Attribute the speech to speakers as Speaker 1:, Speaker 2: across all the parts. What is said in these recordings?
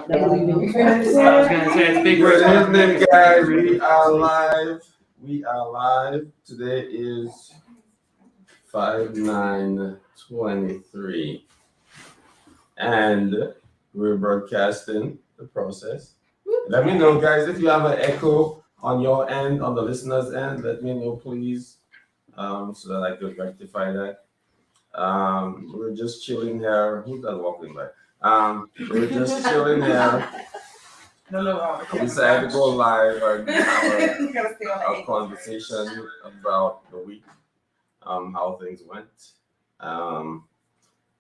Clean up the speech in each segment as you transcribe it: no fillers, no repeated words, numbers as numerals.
Speaker 1: was gonna say it's big
Speaker 2: Good
Speaker 1: red.
Speaker 2: evening, guys. We are live. We are live. Today is 5/9/23, and we're broadcasting the process. Let me know, guys, if you have an echo on your end, on the listener's end. Let me know, please, so that I could rectify that. We're just chilling here. Who's that walking by? We're just chilling here.
Speaker 3: No.
Speaker 2: We decided to go live and have
Speaker 3: You gotta stay on
Speaker 2: a conversation about the week, how things went.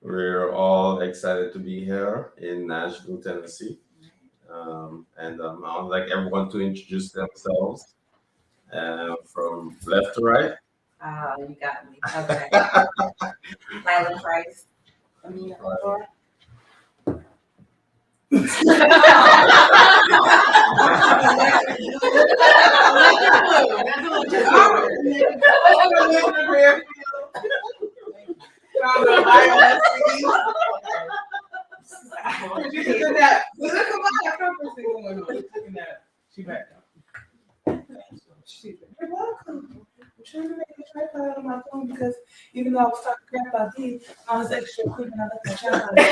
Speaker 2: We're all excited to be here in Nashville, Tennessee. And I'd like everyone to introduce themselves from left to right.
Speaker 3: You got me. Okay. Lila Price. Amina Odor. She back up. You're welcome. I'm trying to make a tripod out of my phone because even though I was talking crap about these, I was extra quick and I left my tripod in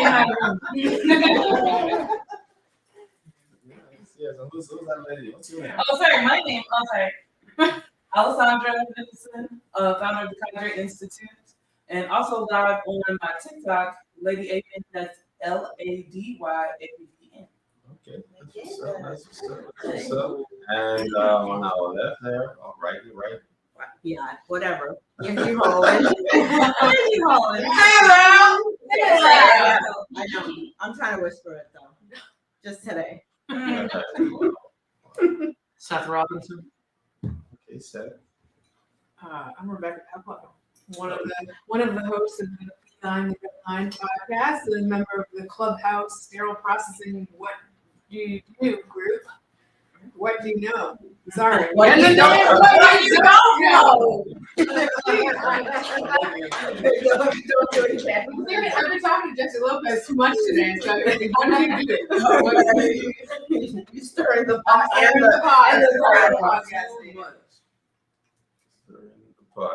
Speaker 3: my room.
Speaker 2: Yes, who's that lady? What's your name?
Speaker 3: Oh, sorry, my name. Oh, sorry. Alessandra Nicholson, founder of the Cadre Institute, and also live on my TikTok, Lady Apen. That's LADYAPN.
Speaker 2: Okay, that's what's up. And on our left there, right.
Speaker 4: Yeah, whatever. If you Holland.
Speaker 3: Hello.
Speaker 4: I know. I'm trying to whisper it though. Just today.
Speaker 1: Seth Robinson.
Speaker 2: Okay, Seth.
Speaker 5: I'm Rebecca Peplow, one of the hosts of the P9 podcast and a member of the Clubhouse Sterile Processing What Do You Do group. What do you know? Sorry.
Speaker 4: What do you know?
Speaker 5: What you don't know?
Speaker 4: Don't do it again.
Speaker 5: I've been talking to Jesse Lopez too much today, so what do you do?
Speaker 4: You stirring the pot.
Speaker 5: And the podcast.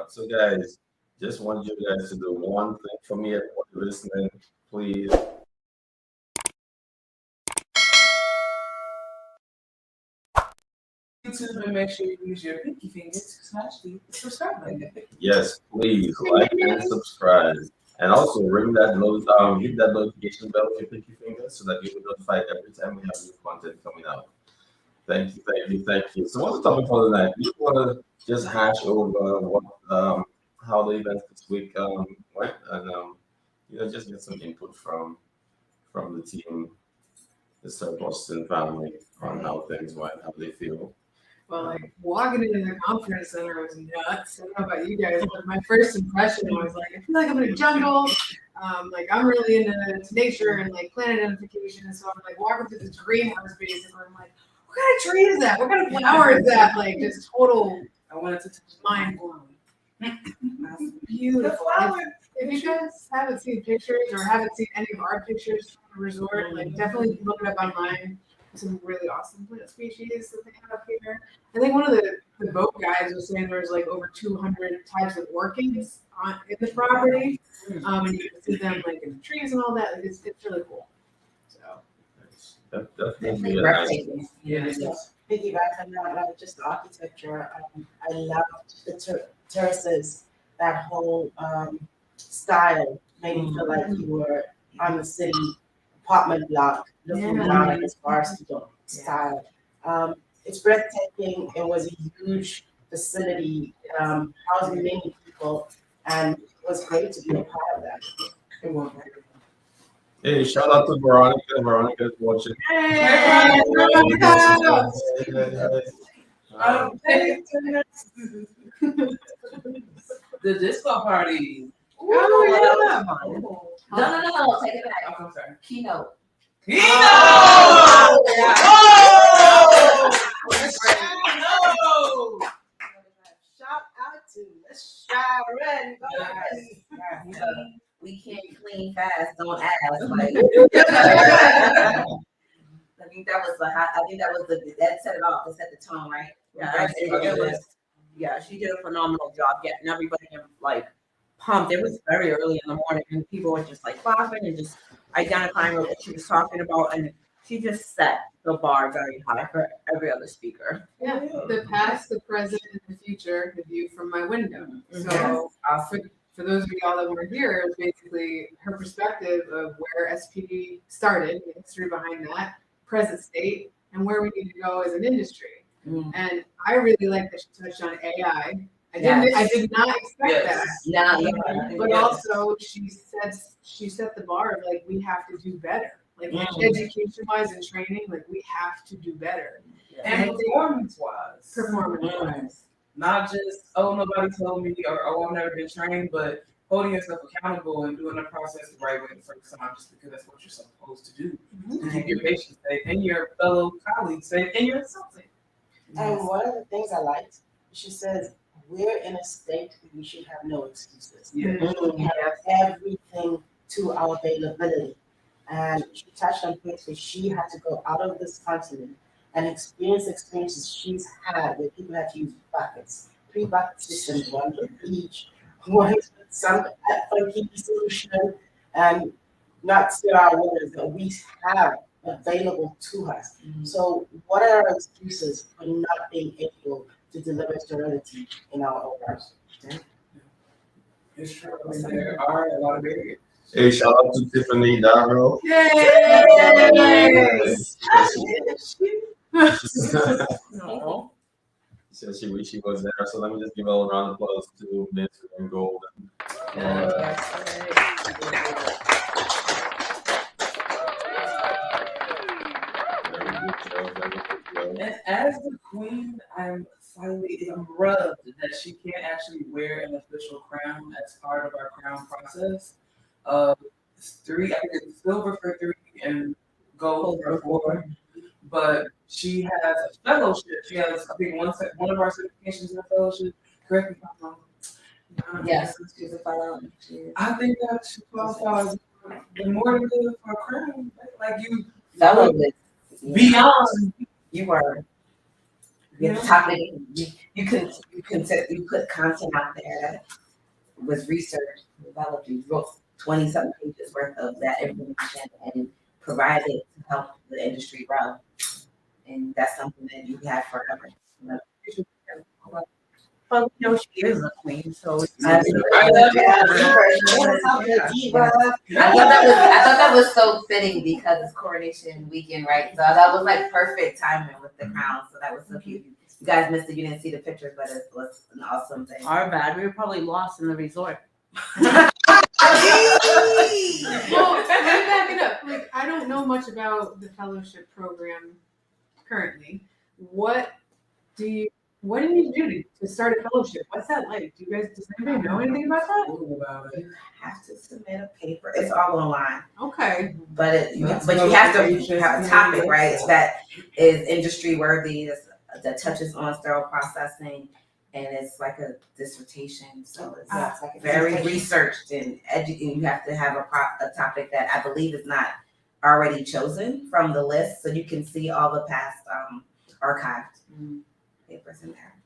Speaker 2: So guys, just want you guys to do one thing for me, everyone listening, please.
Speaker 3: YouTube and make sure you use your pinky finger to smash the subscribe button.
Speaker 2: Yes, please like and subscribe. And also ring that hit that notification bell with your pinky finger so that you will notified every time we have new content coming out. Thank you. So what's the topic for tonight? We want to just hash over what how the events this week went, and just get some input from the team, the Sir Boston family, on how things went, how they feel.
Speaker 5: Well, like walking into the conference center was nuts. I don't know about you guys, but my first impression was like, I feel like I'm in a jungle. Like I'm really into nature and like plant identification, and so I'm like walking through this greenhouse basically. I'm like, what kind of tree is that? What kind of flower is that? Like just total.
Speaker 3: I wanted to
Speaker 5: mind blown.
Speaker 3: That's
Speaker 5: Beautiful. If you guys haven't seen pictures or haven't seen any of our pictures from the resort, like definitely look it up online. Some really awesome plant species that they have up here. I think one of the boat guys was saying there's like over 200 types of orchids in the property, and you can see them like in the trees and all that. Like, it's really cool. So
Speaker 2: Definitely
Speaker 4: Breathtaking.
Speaker 3: Yes.
Speaker 6: Piggyback on that, not just the architecture. I loved the terraces. That whole style made me feel like you were on the city apartment block, looking down as far as the style. It's breathtaking. It was a huge facility, housing many people, and it was great to be a part of that.
Speaker 3: It was.
Speaker 2: Hey, shout out to Veronica. Veronica's watching.
Speaker 5: hey,
Speaker 3: The disco party.
Speaker 5: oh,
Speaker 4: No, take it back.
Speaker 3: I'm sorry.
Speaker 4: Keynote.
Speaker 3: Kino!
Speaker 4: Oh!
Speaker 6: Shout out to Miss Sharon.
Speaker 7: we can't clean fast, don't ask. Like, I think that was that set it off, to set the tone, right?
Speaker 4: Yeah, she did a phenomenal job getting everybody like pumped. It was very early in the morning and people were just like clapping and just identifying what she was talking about, and she just set the bar very high for every other speaker.
Speaker 5: Yeah, the past, the present, and the future, the view from my window. So for those of y'all that weren't here, it's basically her perspective of where SPD started, the history behind that, present state, and where we need to go as an industry. And I really like that she touched on AI. I did not expect that. But also she set the bar of like we have to do better. Like education wise and training, like we have to do better.
Speaker 3: And performance-wise.
Speaker 5: Performance-wise.
Speaker 3: Not just, oh, nobody told me, or oh, I've never been trained, but holding yourself accountable and doing the process the right way the first time, just because that's what you're supposed to do. To keep your patients safe and your fellow colleagues safe and yourself safe.
Speaker 6: And one of the things I liked, she says, we're in a state where we should have no excuses.
Speaker 3: Yeah.
Speaker 6: We have everything to our availability. And she touched on points where she had to go out of this continent and experience experiences she's had where people had to use buckets, 3 bucket systems, one for each, one with some funky solution, and not still our winners that we have available to us. So what are our excuses for not being able to deliver serenity in our own lives?
Speaker 3: It's true. I mean, there are a lot of barriers.
Speaker 2: Hey, shout out to Tiffany Darrow.
Speaker 5: Yay!
Speaker 3: No.
Speaker 2: She said she wish she was there, so let me just give a round of applause to Miss and Golden.
Speaker 3: And as the queen, I'm rubbed that she can't actually wear an official crown as part of our crown process. 3, I think it's silver for 3 and gold for 4. But she has a fellowship. She has, I think, one of our certifications in a fellowship. Correct me if I'm wrong.
Speaker 7: Yes, she's a fellow.
Speaker 3: I think that she qualifies more than good for a crown. Like you,
Speaker 7: Fellow,
Speaker 3: beyond.
Speaker 7: you were.
Speaker 3: Yeah.
Speaker 7: The topic, you put content out there that was researched, developed, you wrote 20-something pages worth of that information and provided to help the industry grow. And that's something that you have forever.
Speaker 4: But we know she is a queen, so
Speaker 7: I thought that was so fitting because it's coronation weekend, right? So that was like perfect timing with the crown. So that was so cute. You guys missed it. You didn't see the pictures, but it was an awesome thing.
Speaker 4: our bad. We were probably lost in the resort.
Speaker 5: Well, let me back it up. Like, I don't know much about the fellowship program currently. What do you do to start a fellowship? What's that like? Does anybody know anything about that?
Speaker 7: You have to submit a paper. It's all online,
Speaker 5: Okay.
Speaker 7: but you have to have a topic, right? That is industry worthy. That touches on sterile processing, and it's like a dissertation. So it's
Speaker 6: like a
Speaker 7: very
Speaker 6: dissertation.
Speaker 7: researched and you have to have a topic that I believe is not already chosen from the list, so you can see all the past archived papers in there.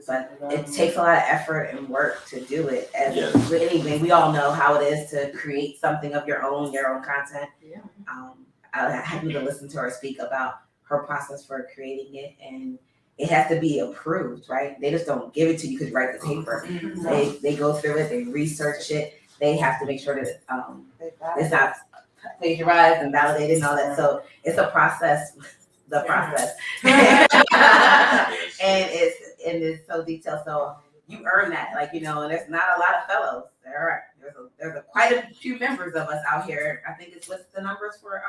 Speaker 7: But it takes a lot of effort and work to do it. As with anything, we all know how it is to create something of your own content.
Speaker 5: Yeah.
Speaker 7: I happened to listen to her speak about her process for creating it, and it has to be approved, right? They just don't give it to you because you write the paper. They go through it, they research it, they have to make sure that it's not plagiarized and validated and all that. So it's a process, and it's so detailed. So you earn that, and there's not a lot of fellows. There's quite a few members of us out here. I think what's the numbers for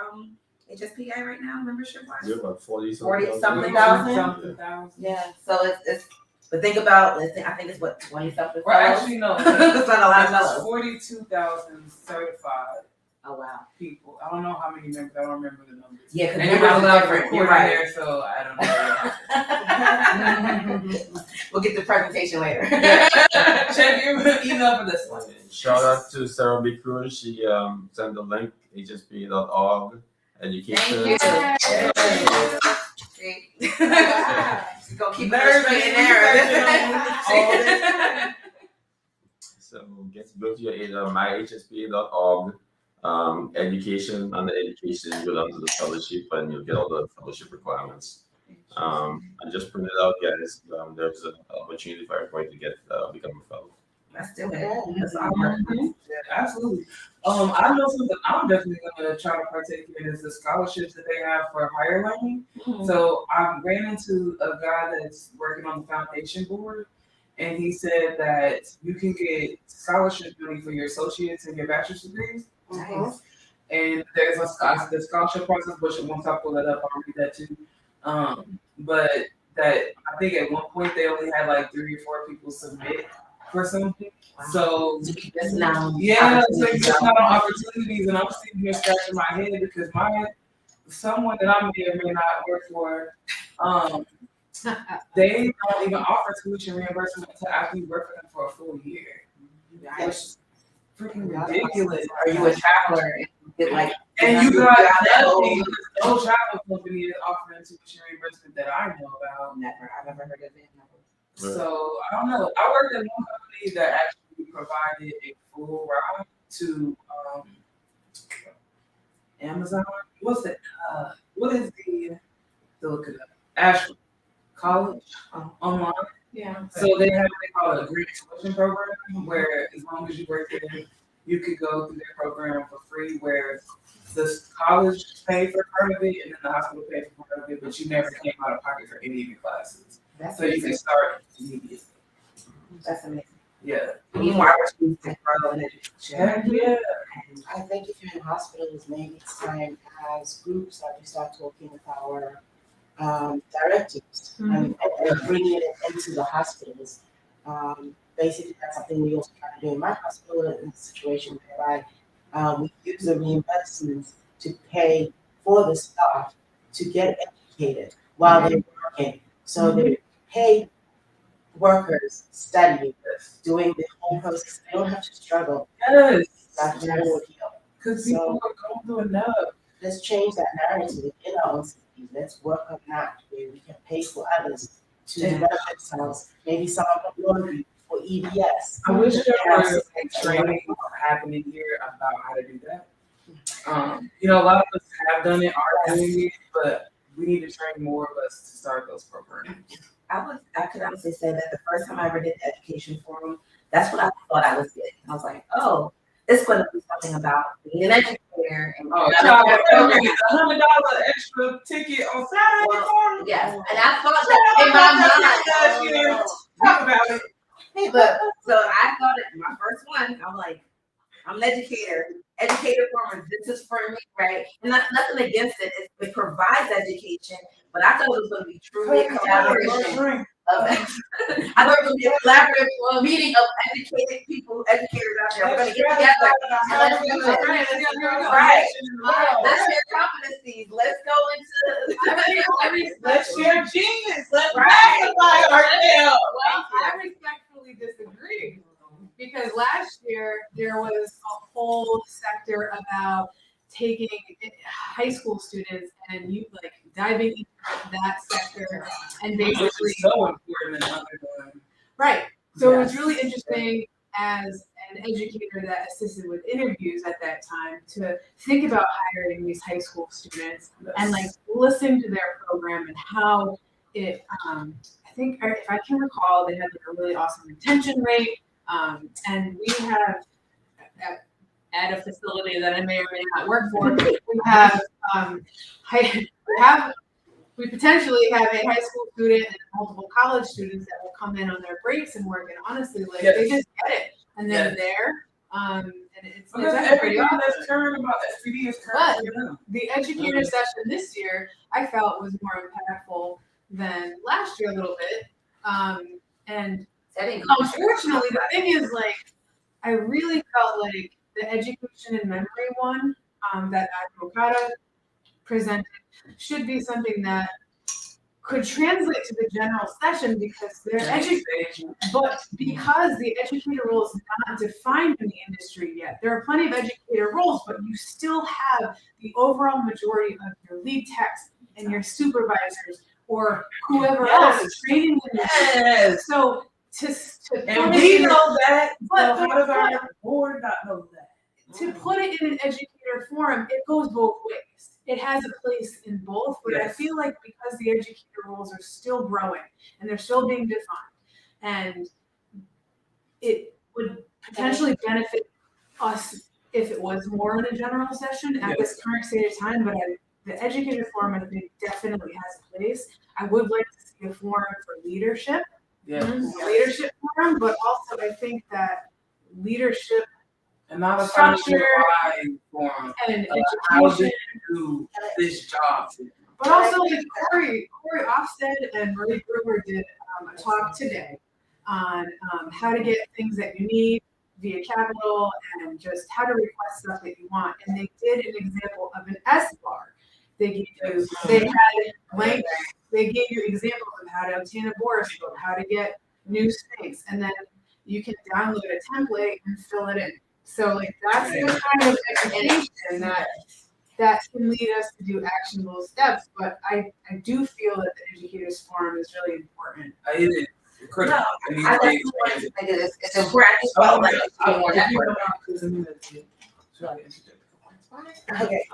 Speaker 7: HSPI right now, membership wise?
Speaker 2: You're about
Speaker 7: 40-something thousand. Yeah, so it's but think about, I think it's what, 20-something.
Speaker 3: Well, actually, no.
Speaker 7: It's not a lot of fellows.
Speaker 3: 42,000 certified
Speaker 7: Oh wow.
Speaker 3: people. I don't know how many members. I don't remember the numbers.
Speaker 7: Yeah, because
Speaker 3: And
Speaker 7: you're
Speaker 3: you're not
Speaker 7: not
Speaker 3: allowed to
Speaker 7: different.
Speaker 3: record
Speaker 7: You're
Speaker 3: in
Speaker 7: right.
Speaker 3: there, so I don't know.
Speaker 7: We'll get the presentation later.
Speaker 3: Check your email for this one.
Speaker 2: Shout out to Sarah B. Cruz. She sent the link, hsp.org, education.
Speaker 7: Thank you.
Speaker 5: Wow.
Speaker 7: Gonna keep it straight in there.
Speaker 2: So go to your myhsp.org. Education, under education, you go down to the fellowship and you'll get all the fellowship requirements. I just printed out, guys. There's an opportunity for everybody to get become a fellow.
Speaker 7: Let's do it. That's all work.
Speaker 3: Yeah, absolutely. I know something I'm definitely gonna try to partake in is the scholarships that they have for higher learning. So I ran into a guy that's working on the foundation board, and he said that you can get scholarship money for your associates and your bachelor's degrees.
Speaker 7: Nice.
Speaker 3: And there's the scholarship process, which once I pull it up, I'll read that too. But that I think at one point they only had like 3 or 4 people submit for something. So
Speaker 7: Just now.
Speaker 3: yeah, so it's just not on opportunities, and I'm sitting here scratching my head because someone that I may or may not work for, they don't even offer tuition reimbursement until after you work for them for a full year. Which is freaking ridiculous.
Speaker 7: Are you a traveler and you get like
Speaker 3: And you got
Speaker 7: that
Speaker 3: nothing. No travel company is offering tuition reimbursement that I know about.
Speaker 7: I've never heard of it.
Speaker 3: So I don't know. I worked at one company that actually provided a full ride to Amazon. What is the look it up? Ashland College online.
Speaker 5: Yeah.
Speaker 3: So they have what they call a green tuition program, where as long as you work there, you could go through their program for free, where the college paid for part of it and then the hospital paid for part of it, but you never came out of pocket for any of your classes. So you can start immediately.
Speaker 7: That's amazing.
Speaker 3: Yeah.
Speaker 7: We need more opportunities to grow in education.
Speaker 3: Heck yeah.
Speaker 6: I think if you're in hospitals, maybe it's time as groups that we start talking with our directives and bringing it into the hospitals. Basically, that's something we also try to do in my hospital in a situation whereby we use the reimbursements to pay for the staff to get educated while they're working. So they pay workers studying, doing the whole process. They don't have to struggle.
Speaker 3: Yes.
Speaker 6: That's the whole deal.
Speaker 3: Because people are going through enough.
Speaker 6: Let's change that narrative in our own cities. Let's work on that where we can pay for others to develop themselves. Maybe someone from laundry for EBS.
Speaker 3: I wish there was a training happening here about how to do that. A lot of us have done it, are doing it, but we need to train more of us to start those programs.
Speaker 7: I could honestly say that the first time I ever did the education forum, that's what I thought I was getting. I was like, oh, it's going to be something about being an educator. And
Speaker 3: Child, $100 extra ticket on Saturday morning.
Speaker 7: yes, and I thought that in my mind.
Speaker 3: Talk about it.
Speaker 7: Look, so I thought it, my first one, I'm like, I'm an educator forum, this is for me, right? And nothing against it, it provides education, but I thought it was going to be truly a collaboration. I thought it was going to be a collaborative meeting of educated people, educators out there. We're going to get together and let's do it. Right. Let's share competencies. Let's go into.
Speaker 3: Let's share genius. Let's
Speaker 7: Right.
Speaker 3: magnify ourselves.
Speaker 5: I respectfully disagree because last year there was a whole sector about taking high school students and you like diving into that sector and
Speaker 3: Which
Speaker 5: basically
Speaker 3: is so important in undergrad.
Speaker 5: right. So it was really interesting as an educator that assisted with interviews at that time to think about hiring these high school students and like listen to their program and how it I think if I can recall they had like a really awesome retention rate and we have at a facility that I may or may not work for we potentially have a high school student and multiple college students that will come in on their breaks and work and honestly like they just get it and they're there and it's actually pretty awesome.
Speaker 3: That's current about SPD is current.
Speaker 5: But the educator session this year, I felt was more impactful than last year a little bit. And unfortunately, the thing is, like, I really felt like the education and memory one that Okada presented should be something that could translate to the general session because they're but because the educator role is not defined in the industry yet, there are plenty of educator roles, but you still have the overall majority of your lead techs and your supervisors or whoever else is training them.
Speaker 3: Yes.
Speaker 5: So to
Speaker 3: And we know that,
Speaker 5: but
Speaker 3: so how does our board not know that?
Speaker 5: to put it in an educator forum, it goes both ways. It has a place in both, but I
Speaker 3: Yes.
Speaker 5: feel like because the educator roles are still growing and they're still being defined, and it would potentially benefit us if it was more in a general session at this current state of time, but the educator forum, I think, definitely has a place. I would like to see a forum for leadership, leadership forum, but also I think that leadership
Speaker 3: And not a
Speaker 5: Structure.
Speaker 3: forum.
Speaker 5: and
Speaker 3: How do
Speaker 5: education,
Speaker 3: you do this job?
Speaker 5: but also like Corey Ofsted and Marie Brewer did a talk today on how to get things that you need via Capital and just how to request stuff that you want. And they did an example of an S bar. They had links, they gave you examples of how to obtain a boroscope, how to get new things, and then you can download a template and fill it in. So like that's the kind of education that can lead us to do actionable steps. But I do feel that the educators forum is really important.
Speaker 3: It is critical.
Speaker 7: No,
Speaker 3: It needs
Speaker 7: I
Speaker 3: to be
Speaker 7: definitely want
Speaker 3: expanded.
Speaker 7: to say this. It's important. I just felt like it's
Speaker 3: I
Speaker 7: more
Speaker 3: want to
Speaker 7: network.
Speaker 6: Okay,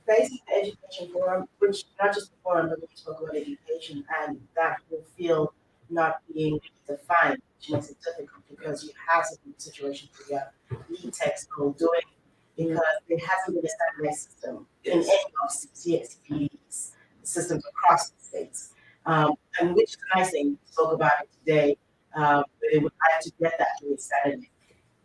Speaker 6: basic education forum, which not just the forum, but we spoke about education and that will feel not being defined, which makes it difficult because you have some situations where you have lead text role doing because there hasn't been a standardized system in any of CPD's systems across the states. And which is a nice thing, we spoke about it today, but they would like to get that to a standard.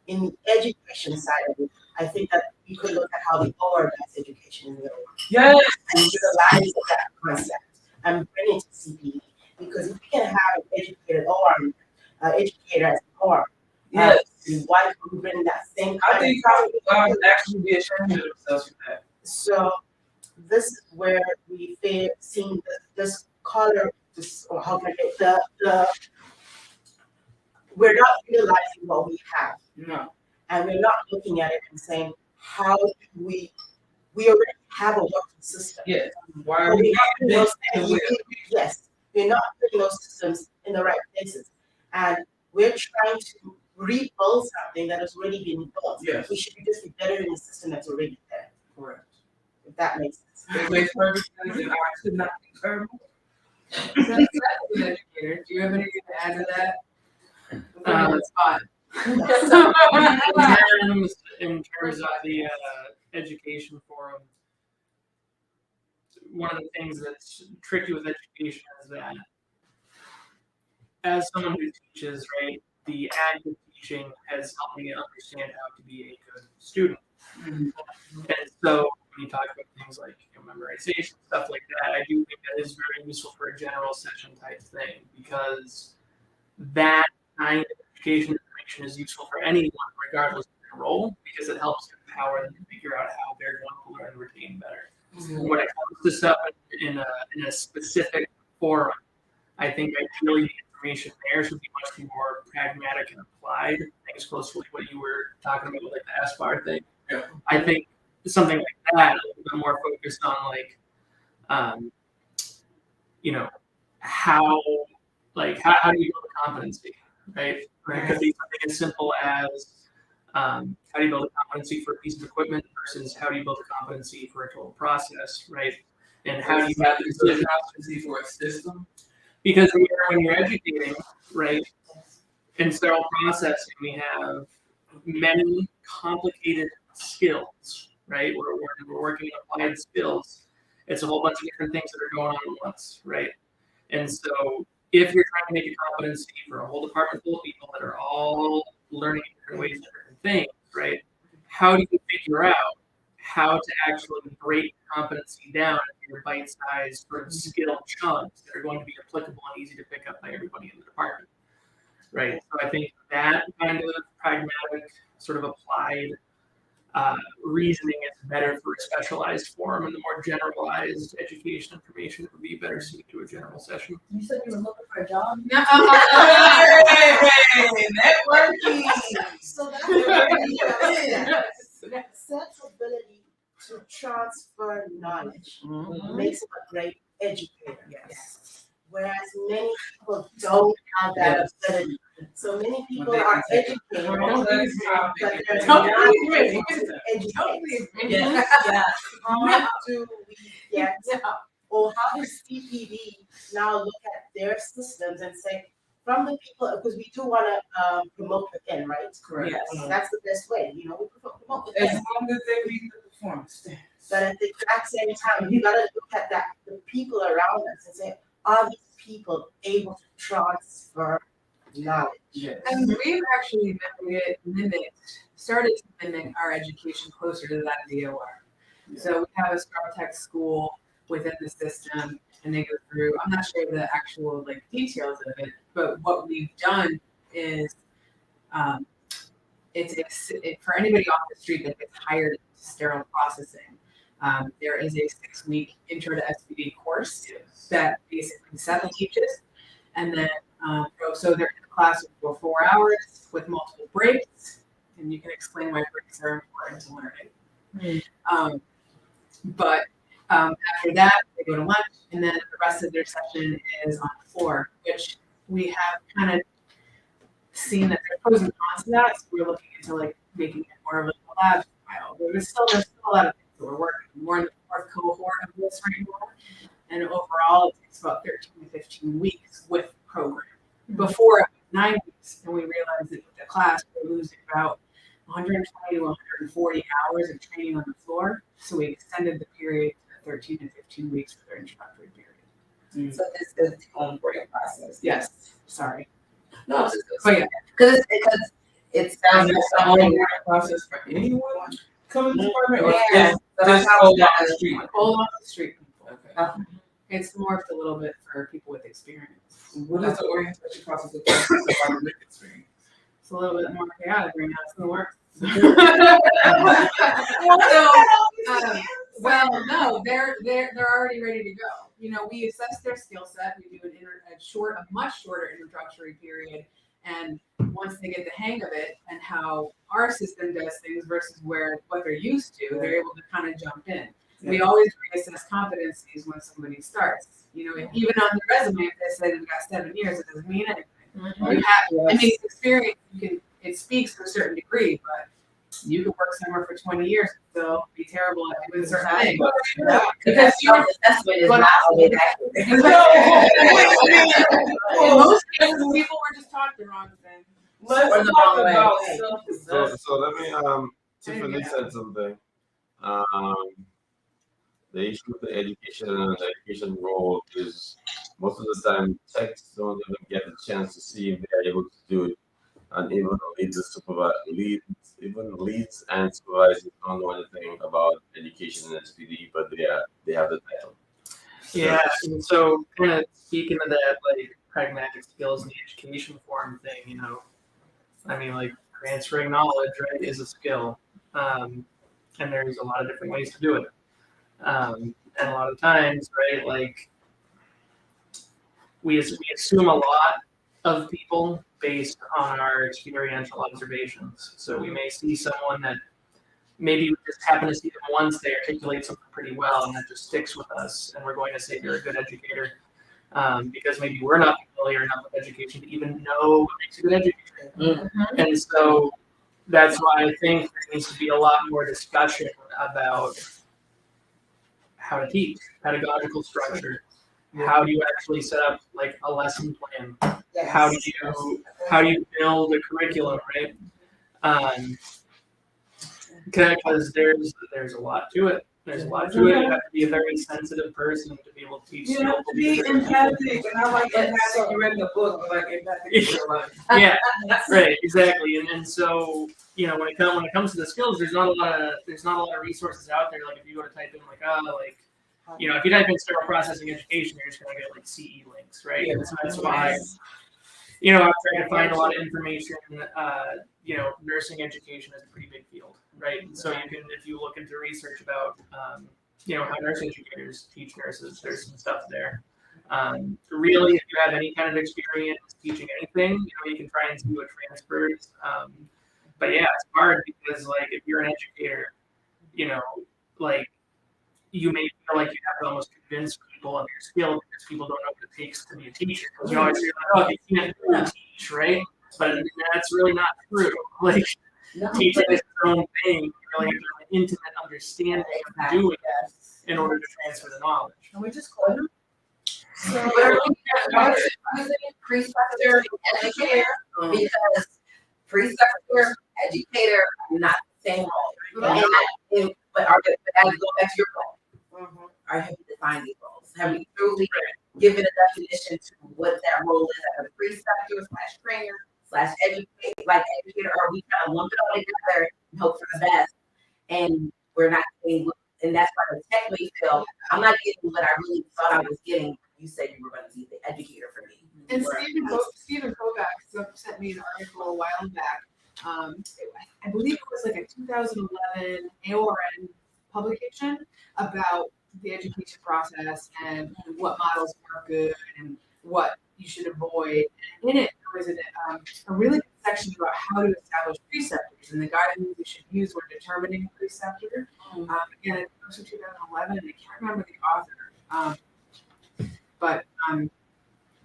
Speaker 6: In the education side of it, I think that you could look at how the organized education is going
Speaker 3: Yes.
Speaker 6: and utilize that concept and bring it to CPD. Because if we can have an educated OR, educator as an OR,
Speaker 3: Yes.
Speaker 6: why can't we bring that same
Speaker 3: I
Speaker 6: kind
Speaker 3: think
Speaker 6: of
Speaker 3: college would actually be ashamed of themselves for that.
Speaker 6: So this is where we feel seeing this color, this or how can I get the we're not realizing what we have.
Speaker 3: No.
Speaker 6: And we're not looking at it and saying, how do we already have a working system.
Speaker 3: Yes. Why are
Speaker 6: But
Speaker 3: we
Speaker 6: we're not putting those,
Speaker 3: not doing it?
Speaker 6: yes, we're not putting those systems in the right places. And we're trying to rebuild something that has already been built.
Speaker 3: Yes.
Speaker 6: We should just be better in the system that's already there,
Speaker 3: Correct.
Speaker 6: if that makes sense.
Speaker 3: It makes perfect sense, and I could not concur more.
Speaker 5: That's an educator. Do you have anything to add to that? Spot.
Speaker 1: In terms of the education forum, one of the things that's tricky with education is that as someone who teaches, right, the act of teaching has helped me understand how to be a good student. And so when you talk about things like memorization, stuff like that, I do think that is very useful for a general session type thing because that kind of education information is useful for anyone, regardless of their role, because it helps empower them to figure out how they're going to learn and retain better. When it comes to stuff in a specific forum, I think ideally the information there should be much more pragmatic and applied. Things close to what you were talking about, like the SBAR thing.
Speaker 3: Yeah.
Speaker 1: I think something like that, a little bit more focused on like, how do you build a competency, right? It could be something as simple as how do you build a competency for a piece of equipment versus how do you build a competency for a total process, right? And how do you have this
Speaker 3: competency for a system?
Speaker 1: because when you're educating, right, in sterile processing, we have many complicated skills, right? We're working on applied skills. It's a whole bunch of different things that are going on at once, right? And so if you're trying to make a competency for a whole department full of people that are all learning in different ways, different things, right? How do you figure out how to actually break competency down into your bite-sized sort of skill chunks that are going to be applicable and easy to pick up by everybody in the department, right? So I think that kind of pragmatic, sort of applied reasoning is better for a specialized forum, and the more generalized education information would be better suited to a general session.
Speaker 4: You said you were looking for a job?
Speaker 5: No.
Speaker 3: Networking.
Speaker 6: So that's the sensibility to transfer knowledge makes him a great educator.
Speaker 3: Yes.
Speaker 6: Whereas many people don't have that ability. So many people are educated, but they're not ready to educate.
Speaker 3: Yes.
Speaker 6: How do we get, or how does CPD now look at their systems and say, from the people, because we do want to promote within, right?
Speaker 3: Correct.
Speaker 6: That's the best way, we promote
Speaker 3: As
Speaker 6: within.
Speaker 3: long as they meet the performance.
Speaker 6: But at the exact same time, you gotta look at that, the people around us and say, are these people able to transfer knowledge?
Speaker 3: Yes.
Speaker 5: And we've actually started to mimic our education closer to that of the OR. So we have a Scrub Tech school within the system, and they go through, I'm not sure the actual like details of it, but what we've done is for anybody off the street that gets hired into sterile processing, there is a 6-week intro to SBD course that basically 7 teaches, and then so they're in the class for 4 hours with multiple breaks, and you can explain why breaks are important to learning. But after that, they go to lunch, and then the rest of their session is on the floor, which we have kind of seen that there's pros and cons to that. So we're looking into like making it more of a lab style. But there's still a lot of things that we're working. We're in the 4th cohort of this right now, and overall, it takes about 13 to 15 weeks with program. Before it was 9 weeks, and we realized that with the class, we're losing about 120 to 140 hours of training on the floor. So we extended the period to 13 to 15 weeks for their introductory period.
Speaker 7: So this is the onboarding process.
Speaker 5: Yes, sorry.
Speaker 7: No, it's just
Speaker 5: But yeah,
Speaker 7: because it sounds like something.
Speaker 3: Onboarding process for anyone coming to the department? Or
Speaker 7: Yeah,
Speaker 3: just
Speaker 7: so that's how
Speaker 3: hold
Speaker 7: it's
Speaker 3: on the street?
Speaker 5: hold off the street people.
Speaker 3: Okay.
Speaker 5: It's morphed a little bit for people with experience.
Speaker 3: What is the orientation process look like for somebody with experience?
Speaker 5: It's a little bit more chaotic right now. It's gonna work. Well, no, they're already ready to go. You know, we assess their skill set. We do a much shorter introductory period, and once they get the hang of it and how our system does things versus what they're used to, they're able to kind of jump in. We always reassess competencies when somebody starts. You know, even on the resume, if they say they've got 7 years, it doesn't mean anything. You have, I mean, experience. It speaks to a certain degree, but you could work somewhere for 20 years and still be terrible at doing certain things.
Speaker 7: Because your assessment is not always accurate.
Speaker 5: In most cases, people were just taught the wrong thing.
Speaker 3: Let's
Speaker 7: Or the
Speaker 3: talk
Speaker 7: wrong way.
Speaker 3: about
Speaker 2: So,
Speaker 3: self-assessment.
Speaker 2: so let me, Tiffany said something. The issue with the education and the education role is most of the time techs don't even get the chance to see if they're able to do it. And even leads and supervisors don't know anything about education and SPD, but they have the title.
Speaker 1: Yeah, and so kind of speaking of that, like pragmatic skills in the education forum thing, you know, I mean, like transferring knowledge, right, is a skill, and there's a lot of different ways to do it, and a lot of times, right, like we assume a lot of people based on our experiential observations. So we may see someone that maybe we just happen to see them once, they articulate something pretty well, and that just sticks with us, and we're going to say you're a good educator, because maybe we're not familiar enough with education to even know what makes a good educator. And so that's why I think there needs to be a lot more discussion about how to teach, pedagogical structure. How do you actually set up like a lesson plan?
Speaker 6: Yes.
Speaker 1: How do you build a curriculum, right? Because there's a lot to it. There's a lot to it. You have to be a very sensitive person to be able to teach.
Speaker 3: You have to be empathic, and I like empathic. You read the book, but like empathic in real life.
Speaker 1: Yeah, right, exactly. And so, you know, when it comes to the skills, there's not a lot of resources out there. Like if you go to type in you know, if you type in sterile processing education, you're just gonna get like CE links, right?
Speaker 3: Yeah.
Speaker 1: And so that's why you know, I'm trying to find a lot of information. You know, nursing education is a pretty big field, right? So you can, if you look into research about, you know, how nurse educators teach nurses, there's some stuff there. Really, if you have any kind of experience teaching anything, you know, you can try and see what transfers. But yeah, it's hard because like if you're an educator, you know, like you may feel like you have to almost convince people of your skill because people don't know what it takes to be a teacher. Because you always hear like, oh, you can't really teach, right? But that's really not true. Like teaching is its own thing. You really have to have an intimate understanding of doing it in order to transfer the knowledge.
Speaker 4: Can we just call them?
Speaker 7: So we're looking at preceptor educator because preceptor educator are not the same role. But as go back to your point, have we defined these roles? Have we truly given a definition to what that role is as a preceptor / trainer / educator, or we kind of lump it all together and hope for the best? And we're not getting, and that's why the tech may feel I'm not getting what I really thought I was getting. You said you were going to be the educator for me.
Speaker 5: And Stephen Kovacs sent me an article a while back. I believe it was like a 2011 AORN publication about the education process and what models are good and what you should avoid. And in it, there was a really good section about how to establish preceptors and the guidance you should use when determining a preceptor. Again, it was from 2011, and I can't remember the author. But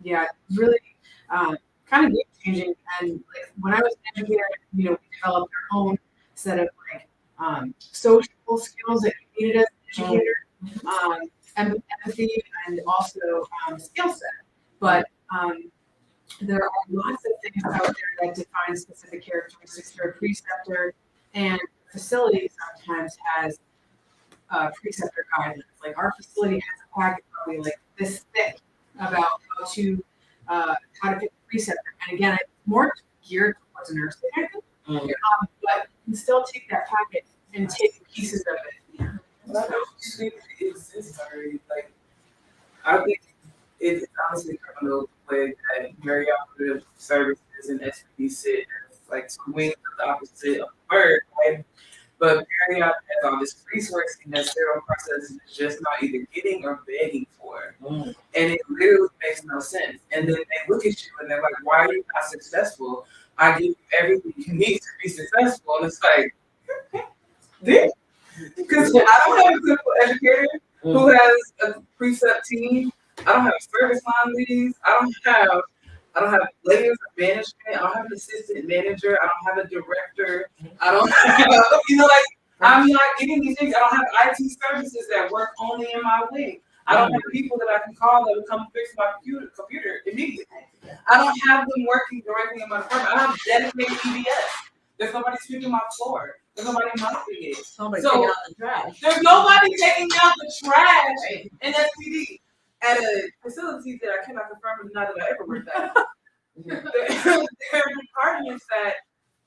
Speaker 5: yeah, it's really kind of game changing. And like when I was an educator, you know, we developed our own set of like social skills that you needed as an educator, empathy, and also skill set. But there are lots of things out there that define specific characteristics for a preceptor, and facility sometimes has preceptor guidance. Like our facility has a packet probably like this thick about how to pick a preceptor. And again, it's more geared towards a nursing, I think. But you can still take that packet and take pieces of it.
Speaker 3: Well, I don't think it exists already. Like, I think it's honestly criminal the way that Marriott Operative Services and SPD sit as like two wings of the opposite of the bird, right? But Marriott has all this resource and that sterile process is just not either getting or begging for. And it literally makes no sense. And then they look at you and they're like, why are you not successful? I give you everything you need to be successful. And it's like, because I don't have a clinical educator who has a precept team. I don't have service line leads. I don't have layers of management. I don't have an assistant manager. I don't have a director. I don't have, like, I'm not getting these things. I don't have IT services that work only in my wing. I don't have people that I can call that will come fix my computer immediately. I don't have them working directly in my department. I don't have dedicated EBS. There's nobody sweeping my floor. There's nobody mopping it.
Speaker 4: Somebody taking out the trash.
Speaker 3: There's nobody taking out the trash in SPD. At a facility that I cannot confirm is not that I ever worked at. There are departments that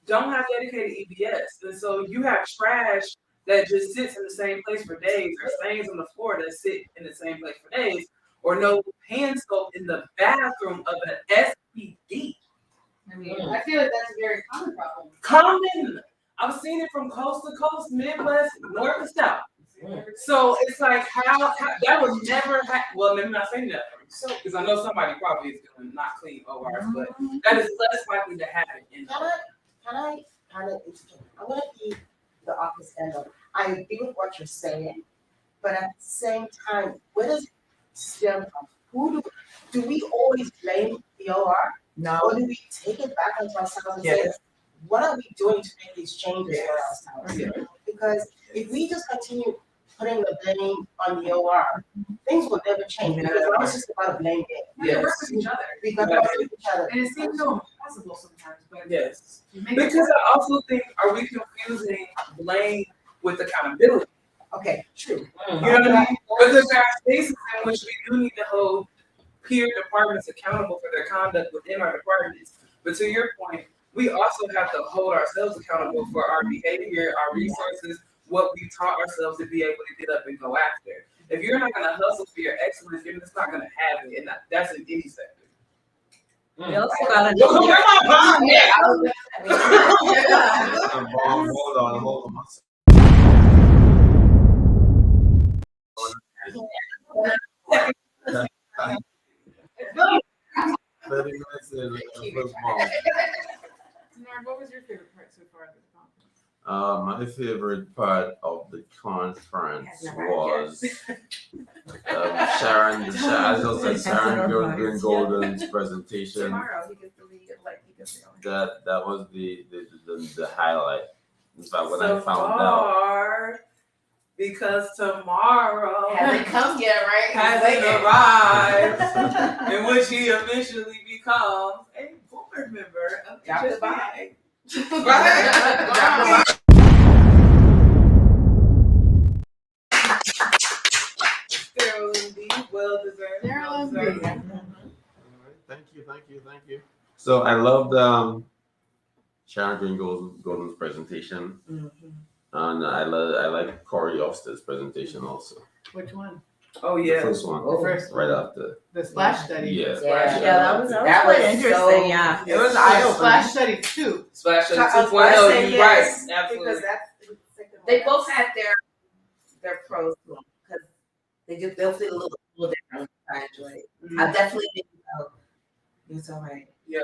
Speaker 3: don't have dedicated EBS. And so you have trash that just sits in the same place for days, or stains on the floor that sit in the same place for days, or no hand soap in the bathroom of an SPD.
Speaker 5: I mean, I feel like that's a very common problem.
Speaker 3: Common. I've seen it from coast to coast, Midwest, north to south. So it's like how that would never happen. Well, maybe not saying that because I know somebody probably is going to not clean ORs, but that is less likely to happen.
Speaker 6: Can I kind of explain? I'm going to be the opposite end of it. I agree with what you're saying, but at the same time, where does it stem from? Do we always blame the OR?
Speaker 4: No.
Speaker 6: Or do we take it back onto ourselves and say, what are we doing to make these changes for ourselves? Because if we just continue putting the blame on the OR, things will never change because it's just about a blame game.
Speaker 5: We have to work with each other.
Speaker 6: We got to work with each other.
Speaker 5: And it seems so impossible sometimes, but
Speaker 3: Yes.
Speaker 5: you make
Speaker 3: Because I also think, are we confusing blame with accountability?
Speaker 6: Okay, true.
Speaker 3: You know what I mean? Because there are spaces in which we do need to hold peer departments accountable for their conduct within our departments. But to your point, we also have to hold ourselves accountable for our behavior, our resources, what we taught ourselves to be able to get up and go after. If you're not going to hustle for your excellence, you're just not going to have it. And that's in any sector.
Speaker 4: We also got
Speaker 3: Yo, where my bomb at?
Speaker 2: Hold on. 30 minutes in, first bomb.
Speaker 5: Denard, what was your favorite part so far of the conference?
Speaker 2: My favorite part of the conference was Sharon Golden's presentation.
Speaker 7: Tomorrow he gets to read
Speaker 2: That was the highlight. In fact, when I
Speaker 3: So
Speaker 2: found out,
Speaker 3: far, because tomorrow
Speaker 6: Hasn't come yet, right?
Speaker 3: hasn't arrived, in which he officially becomes a board member of
Speaker 6: Drop the
Speaker 3: HSBA.
Speaker 6: bomb.
Speaker 3: Right? Still indeed well deserved.
Speaker 5: Marilyn B.
Speaker 2: thank you. So I loved Sharon Green Golden's presentation, and I like Corey Oster's presentation also.
Speaker 5: Which one?
Speaker 3: Oh
Speaker 2: The
Speaker 3: yeah.
Speaker 2: first one,
Speaker 5: The first
Speaker 2: right
Speaker 5: one.
Speaker 2: after.
Speaker 5: The splash study.
Speaker 2: Yeah.
Speaker 7: Yeah.
Speaker 4: that was
Speaker 6: That
Speaker 4: quite
Speaker 6: was
Speaker 4: interesting.
Speaker 6: so-
Speaker 4: Yeah, it was
Speaker 3: Yeah.
Speaker 4: eye
Speaker 5: Splash
Speaker 4: opening.
Speaker 5: study 2.
Speaker 3: Splash
Speaker 6: I
Speaker 3: Up
Speaker 6: was
Speaker 3: 2.0,
Speaker 6: gonna say
Speaker 3: you
Speaker 6: yes,
Speaker 3: right. Absolutely.
Speaker 6: because that's
Speaker 7: They both had their pros to them because they'll feel a little different. I enjoy it. I definitely think you're so right.
Speaker 3: Yeah.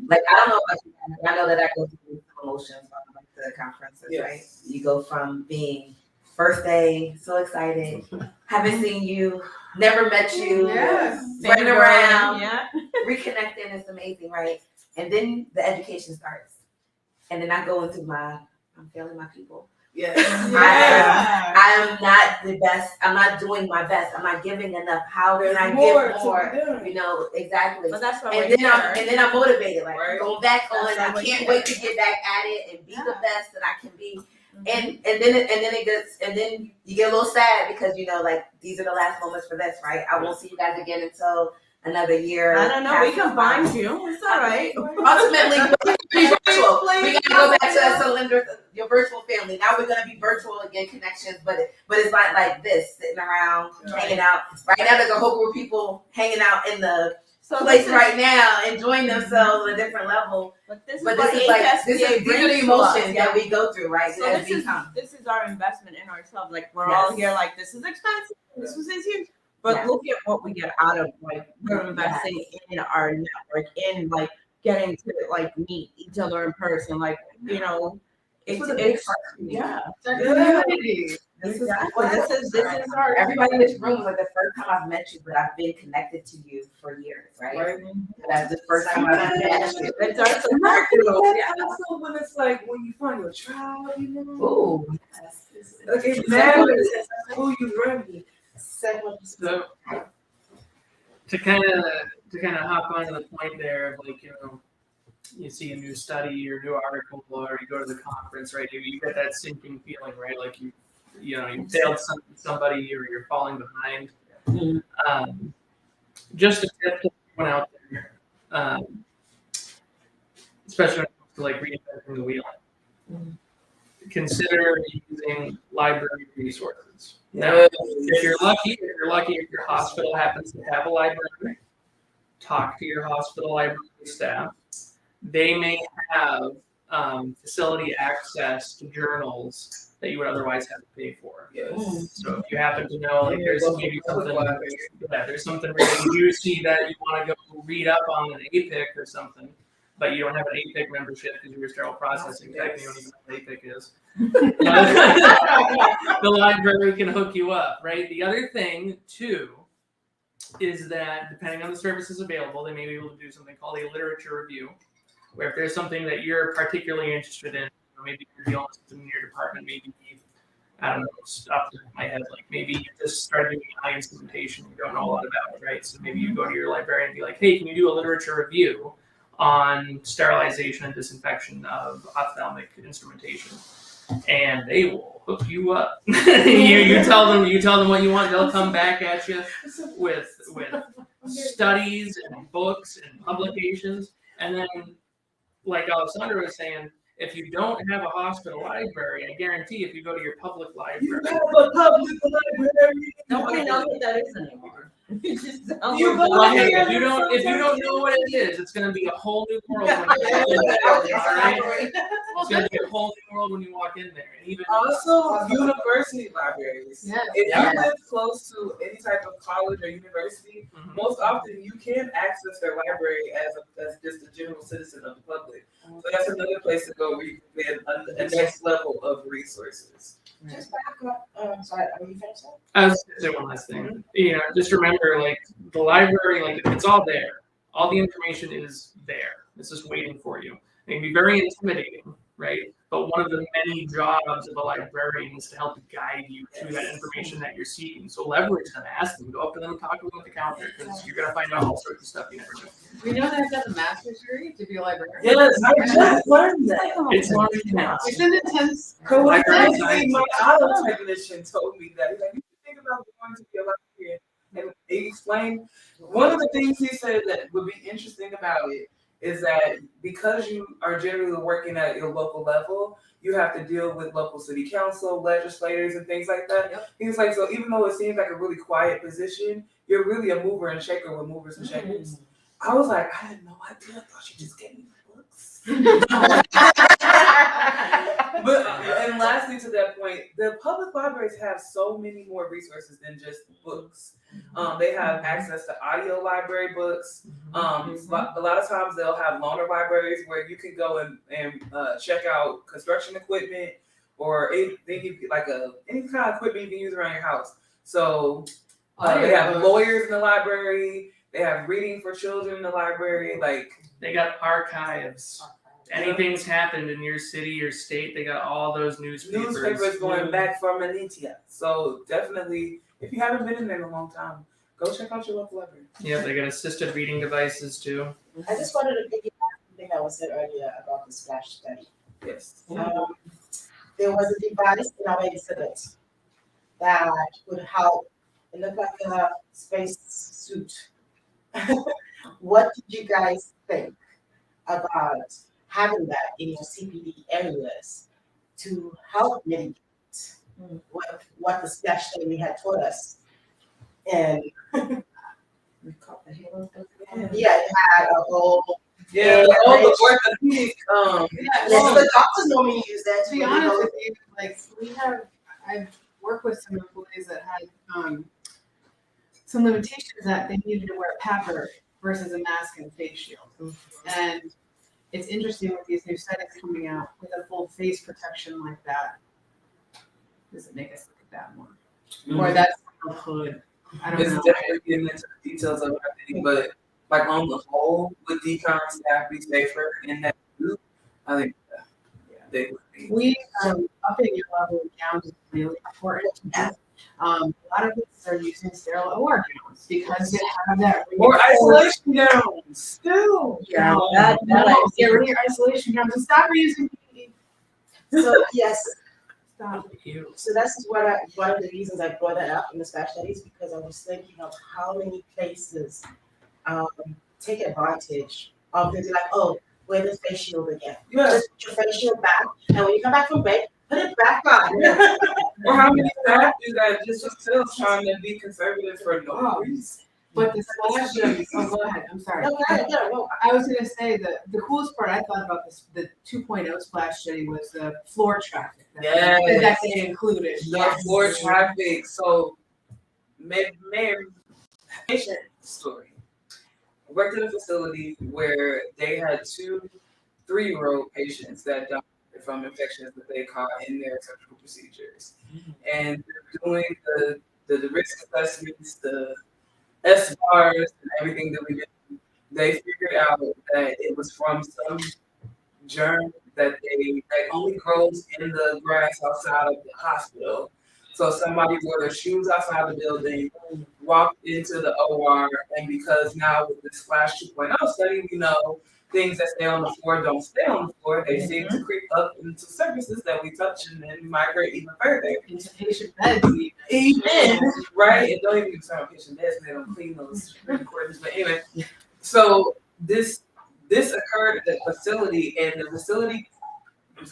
Speaker 7: Like I don't know about you, I know that I go through some emotions on like the conferences,
Speaker 3: Yes.
Speaker 7: right? You go from being first day, so excited, haven't seen you, never met you,
Speaker 5: Yes.
Speaker 7: running around,
Speaker 4: Yeah.
Speaker 7: reconnecting, it's amazing, right? And then the education starts. And then I go into I'm failing my people.
Speaker 3: Yes.
Speaker 5: Yeah.
Speaker 7: I am not the best. I'm not doing my best. I'm not giving enough. How can I
Speaker 3: There's more
Speaker 7: give
Speaker 3: to
Speaker 7: more?
Speaker 3: be done.
Speaker 7: You know, exactly.
Speaker 4: But that's what
Speaker 7: And
Speaker 4: we're
Speaker 7: then I'm motivated, like
Speaker 3: Right.
Speaker 7: going back on.
Speaker 4: That's
Speaker 7: I
Speaker 4: why we're
Speaker 7: can't
Speaker 4: here.
Speaker 7: wait to get back at it and be the best that I can be. And then you get a little sad because you know like these are the last moments for this, right? I won't see you guys again until another year.
Speaker 4: I don't know. We can find you. It's all right.
Speaker 7: Ultimately, be virtual. We gotta go back to that cylinder, your virtual family. Now we're gonna be virtual again, connections, but it's not like this, sitting around, hanging out. Right now, there's a whole group of people hanging out in the place right now, enjoying themselves on a different level.
Speaker 4: But this
Speaker 7: But
Speaker 4: is what
Speaker 7: this is like these are the
Speaker 4: brings to
Speaker 7: emotions
Speaker 4: us.
Speaker 7: that we go through, right?
Speaker 4: So
Speaker 7: as
Speaker 4: this
Speaker 7: we
Speaker 4: is
Speaker 7: come.
Speaker 4: our investment in ourselves. Like we're all
Speaker 7: Yes.
Speaker 4: here. Like this is expensive. This was easy. But
Speaker 7: Yes.
Speaker 4: look at what we get out of like we're investing in our network, in like getting to like meet each other in person. Like you know, it's yeah.
Speaker 5: Community.
Speaker 7: Exactly. This is
Speaker 4: our
Speaker 7: everybody in this room is like the first time I've met you, but I've been connected to you for years, right?
Speaker 3: Right.
Speaker 7: That's the first time I've met you.
Speaker 4: It's our
Speaker 3: And
Speaker 4: support
Speaker 3: that's
Speaker 4: group.
Speaker 3: also when it's like when you find your tribe, you know.
Speaker 7: Ooh.
Speaker 3: Like it matters who you run with.
Speaker 1: So to kind of hop onto the point there of like you see a new study or new article or you go to the conference, right? You get that sinking feeling, right? Like you failed somebody or you're falling behind. Just a tip to everyone out there, especially when it comes to like reinventing the wheel. Consider using library resources. Now, if you're lucky, if your hospital happens to have a library, talk to your hospital library staff. They may have facility access to journals that you would otherwise have to pay for.
Speaker 3: Yes.
Speaker 1: So if you happen to know, like there's maybe something, there's something really juicy that you want to go read up on an APIC or something, but you don't have an APIC membership because you were sterile processing tech, and you don't even know what APIC is. The library can hook you up, right? The other thing too is that depending on the services available, they may be able to do something called a literature review, where if there's something that you're particularly interested in, maybe you're dealing with something in your department, maybe I don't know, off the top of my head, like maybe you just started doing eye instrumentation, you don't know a lot about it, right? So maybe you go to your librarian and be like, hey, can you do a literature review on sterilization and disinfection of ophthalmic instrumentation? And they will hook you up. you tell them what you want, they'll come back at you with studies and books and publications. And then, like Alessandra was saying, if you don't have a hospital library, I guarantee if you go to your public library,
Speaker 3: You have a public library.
Speaker 4: Nobody knows what that is anymore. It just sounds
Speaker 6: You
Speaker 4: like-
Speaker 6: go
Speaker 1: Well, hey,
Speaker 6: here
Speaker 1: if you don't know what it is, it's gonna be a whole new world when you walk in there. All right? It's gonna be a whole new world when you walk in there, and even
Speaker 3: Also, university libraries.
Speaker 5: Yes.
Speaker 3: If
Speaker 1: Yeah.
Speaker 3: you live close to any type of college or university,
Speaker 1: Mhm.
Speaker 3: most often you can access their library as just a general citizen of the public. So that's another place to go where you can get a next level of resources.
Speaker 6: Just back up, sorry, are you finished?
Speaker 1: I was gonna say one last thing. You know, just remember, like the library, like it's all there. All the information is there. It's just waiting for you. It can be very intimidating, right? But one of the many jobs of a librarian is to help guide you to that information that you're seeking. So leverage them, ask them, go up to them, talk to them at the counter, because you're gonna find out all sorts of stuff you never knew.
Speaker 5: We know that I've got the master's degree to be a librarian.
Speaker 3: Yes, I just learned that.
Speaker 1: It's not now.
Speaker 5: It's an intense.
Speaker 3: Coincidentally, my auto technician told me that. He's like, you should think about going to be a librarian. And he explained one of the things he said that would be interesting about it is that because you are generally working at your local level, you have to deal with local city council, legislators, and things like that.
Speaker 5: Yep.
Speaker 3: He was like, so even though it seems like a really quiet position, you're really a mover and shaker with movers and shakers. I was like, I had no idea. I thought you just gave me books. But and lastly, to that point, the public libraries have so many more resources than just books. They have access to audio library books. A lot of times they'll have loaner libraries where you can go and check out construction equipment or anything like any kind of equipment you can use around your house. So they have lawyers in the library. They have reading for children in the library. Like
Speaker 1: They got archives. Anything's happened in your city or state, they got all those newspapers.
Speaker 3: going back from Anitia. So definitely, if you haven't been in there in a long time, go check out your local library.
Speaker 1: Yeah, they got assisted reading devices too.
Speaker 6: I just wanted to piggyback something that was said earlier about the splash study.
Speaker 3: Yes.
Speaker 6: There was a device in our exhibit that would help. It looked like a space suit. What did you guys think about having that in your CPD areas to help mitigate what the splash study had taught us? And yeah, it had a whole.
Speaker 3: Yeah, all the orthopedic.
Speaker 6: Yes, the doctors normally use that
Speaker 5: To be honest with you, like I've worked with some employees that had some limitations that they needed to wear a PAPR versus a mask and face shield. And it's interesting with these new settings coming out with a full face protection like that. Does it make us look at that more? Or that's a hood. I don't
Speaker 3: It's
Speaker 5: know.
Speaker 3: definitely getting into the details of everything, but like on the whole, would decon staff be safer in that group? I think they would be.
Speaker 5: We upping your level of gowns is really important. A lot of places are using sterile OR gowns because they have that.
Speaker 3: Or isolation gowns, still.
Speaker 4: Yeah,
Speaker 5: Get rid of your isolation gowns and stop reusing PPE.
Speaker 6: So yes,
Speaker 5: Stop.
Speaker 6: so that's one of the reasons I brought that up in the splash studies, because I was thinking of how many places take advantage of this, like, oh, wear this face shield again.
Speaker 3: Yes.
Speaker 6: Just put your face shield back, and when you come back from break, put it back on.
Speaker 3: Or how many staff do that just still trying to be conservative for no reason?
Speaker 5: But the splash studies, oh, go ahead, I'm sorry.
Speaker 6: No, no.
Speaker 5: I was gonna say that the coolest part I thought about this, the 2.0 splash study was the floor traffic. That
Speaker 3: Yes.
Speaker 5: they included.
Speaker 3: The floor traffic. So, patient story. I worked in a facility where they had 2 3-year-old patients that died from infections that they caught in their surgical procedures. And doing the risk assessments, the SBARs, and everything that we did, they figured out that it was from some germ that only grows in the grass outside of the hospital. So somebody wore their shoes outside the building, walked into the OR, and because now with this Splash 2.0 study, we know things that stay on the floor don't stay on the floor. They seem to creep up into surfaces that we touch and then migrate even further.
Speaker 5: Into patient beds.
Speaker 3: Even, right? And don't even concern patient beds, they don't clean those recordings. But anyway, so this occurred at the facility, and the facility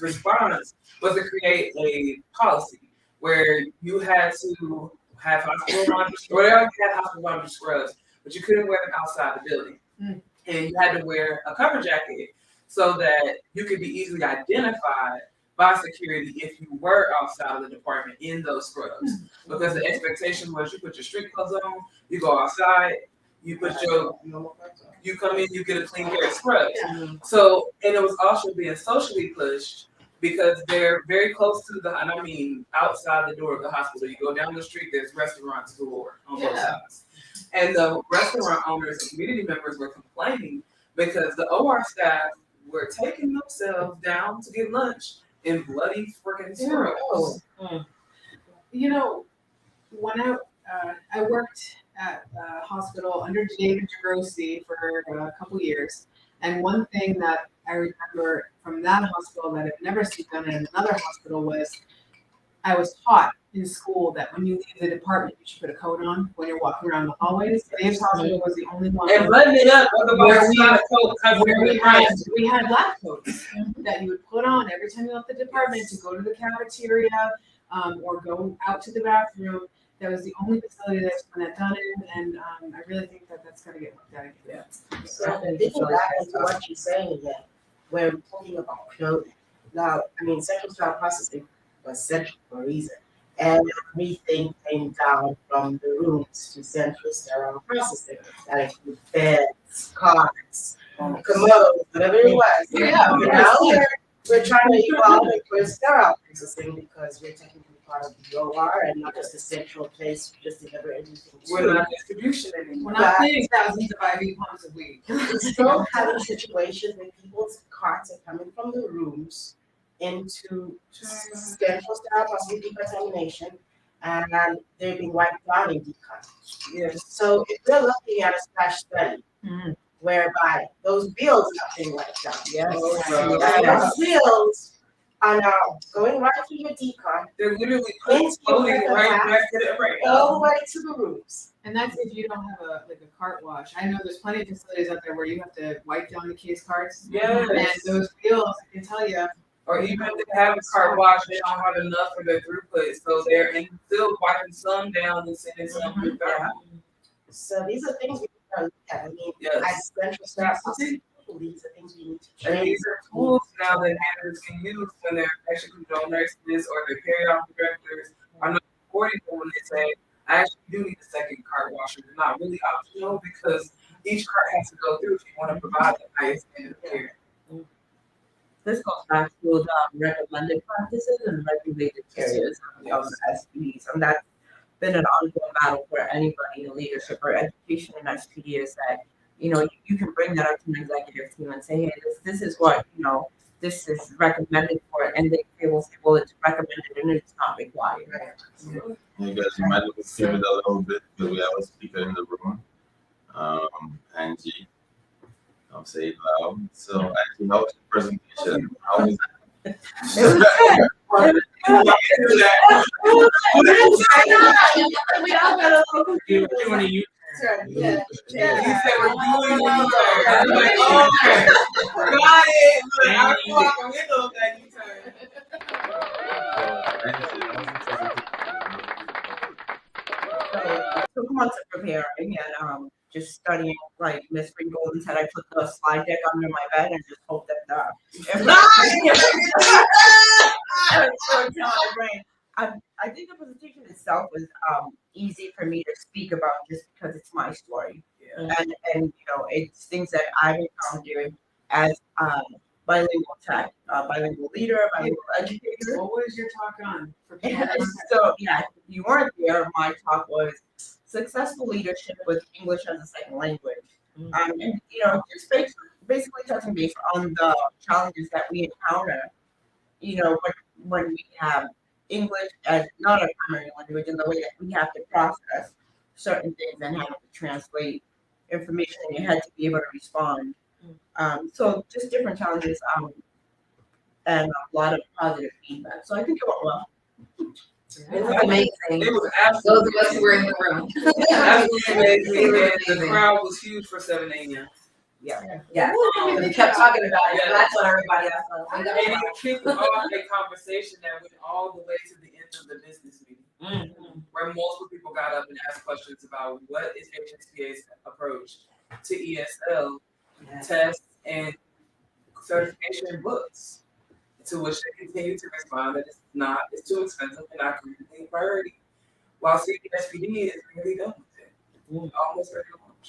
Speaker 3: response was to create a policy where you had to have hospital laundry, or they already had hospital laundry scrubs, but you couldn't wear them outside the building.
Speaker 5: Mm.
Speaker 3: And you had to wear a cover jacket so that you could be easily identified by security if you were outside of the department in those scrubs. Because the expectation was you put your street clothes on, you go outside, you come in, you get a clean pair of scrubs. So, and it was also being socially pushed because they're very close to and I mean outside the door of the hospital. You go down the street, there's restaurants galore on both sides. And the restaurant owners and community members were complaining because the OR staff were taking themselves down to get lunch in bloody freaking scrubs.
Speaker 5: You know, when I worked at a hospital under David DeGrossi for a couple years, and one thing that I remember from that hospital that I've never seen done in another hospital was I was taught in school that when you leave the department, you should put a coat on when you're walking around the hallways. Dave's hospital was the only one.
Speaker 3: And button it up,
Speaker 5: Where
Speaker 3: otherwise
Speaker 5: we-
Speaker 3: not a coat covering
Speaker 5: Where
Speaker 3: the front.
Speaker 5: we had lab coats that you would put on every time you left the department to go to the cafeteria or go out to the bathroom. That was the only facility that's been that done in, and I really think that that's gotta get looked at again.
Speaker 6: So thinking back into what you're saying again, when we're talking about clothing. Now, I mean, central sterile processing was central for a reason. And everything came down from the rooms to central sterile processing. That includes beds, carts, commodes, whatever it was.
Speaker 5: Yeah.
Speaker 6: Now we're trying to evolve into sterile processing because we're technically part of the OR and not just a central place to just deliver everything.
Speaker 3: We're not distribution
Speaker 5: We're
Speaker 3: anymore.
Speaker 5: not paying thousands of IV pumps a week.
Speaker 6: We're still having situations where people's carts are coming from the rooms into central sterile processing decontamination, and they're being wiped down in decon.
Speaker 3: Yes.
Speaker 6: So if we're looking at a splash study whereby those bills are being wiped down.
Speaker 4: Yes.
Speaker 6: And those bills are now going right through your decon,
Speaker 3: They're literally putting clothing right next to it right
Speaker 6: all the
Speaker 3: now.
Speaker 6: way to the rooms.
Speaker 5: And that's if you don't have a cart wash. I know there's plenty of facilities out there where you have to wipe down the case carts.
Speaker 3: Yes.
Speaker 5: And those bills, I can tell you,
Speaker 3: Or even if they have a car wash, they don't have enough for their throughput, so they're still wiping some down and sending some through there.
Speaker 6: So these are things we can look at. I mean,
Speaker 3: Yes.
Speaker 6: as central staff, these are things we need to
Speaker 3: And
Speaker 6: change.
Speaker 3: these are tools now that managers can use when they're actually control nurses or their carry-out directors are not supporting them when they say, I actually do need a second cart washer. It's not really optional because each cart has to go through if you want to provide the highest standard of care.
Speaker 4: This goes back to the recommended practices and regulated areas of the SPDs, and that's been an ongoing battle for anybody in leadership or education in SPD is that, you know, you can bring that up to an executive team and say, hey, this is what, you know, this is recommended for it, and they will say, well, it's recommended and it's not required.
Speaker 2: You guys, you might want to skip it a little bit because we have a speaker in the room. Angie. I'll say it loud. So Angie, how was your presentation? How was
Speaker 6: We all got a little confused.
Speaker 1: Doing a U-
Speaker 6: Yeah.
Speaker 3: He said, we're doing you turn. I'm like, oh, got it. Look, I feel like I'm in on that U-turn.
Speaker 4: So months of preparing and just studying, like Miss Green Golden said, I put the slide deck under my bed and just hope that I think the presentation itself was easy for me to speak about just because it's my story.
Speaker 3: Yeah.
Speaker 4: And you know, it's things that I've encountered as bilingual tech, bilingual leader, bilingual educator.
Speaker 5: what was your talk on? For people?
Speaker 4: So yeah, if you weren't there, my talk was successful leadership with English as a second language. And you know, just basically touching base on the challenges that we encounter, you know, when we have English as not our primary language and the way that we have to process certain things and have to translate information in your head to be able to respond. So just different challenges and a lot of positive feedback. So I think it went well.
Speaker 3: It was amazing. It was absolutely.
Speaker 5: Those of us who were in the room.
Speaker 3: Absolutely amazing. And the crowd was huge for 7 a.m.
Speaker 4: Yeah.
Speaker 5: We kept talking
Speaker 4: about
Speaker 3: it, so
Speaker 4: that's what everybody else
Speaker 3: And it kicked off a conversation that went all the way to the end of the business meeting. where multiple people got up and asked questions about what is HSPA's approach to ESL tests and certification books, to which they continue to respond that it's too expensive and not currently a priority. While CPSPD is really done with it, almost ready to launch.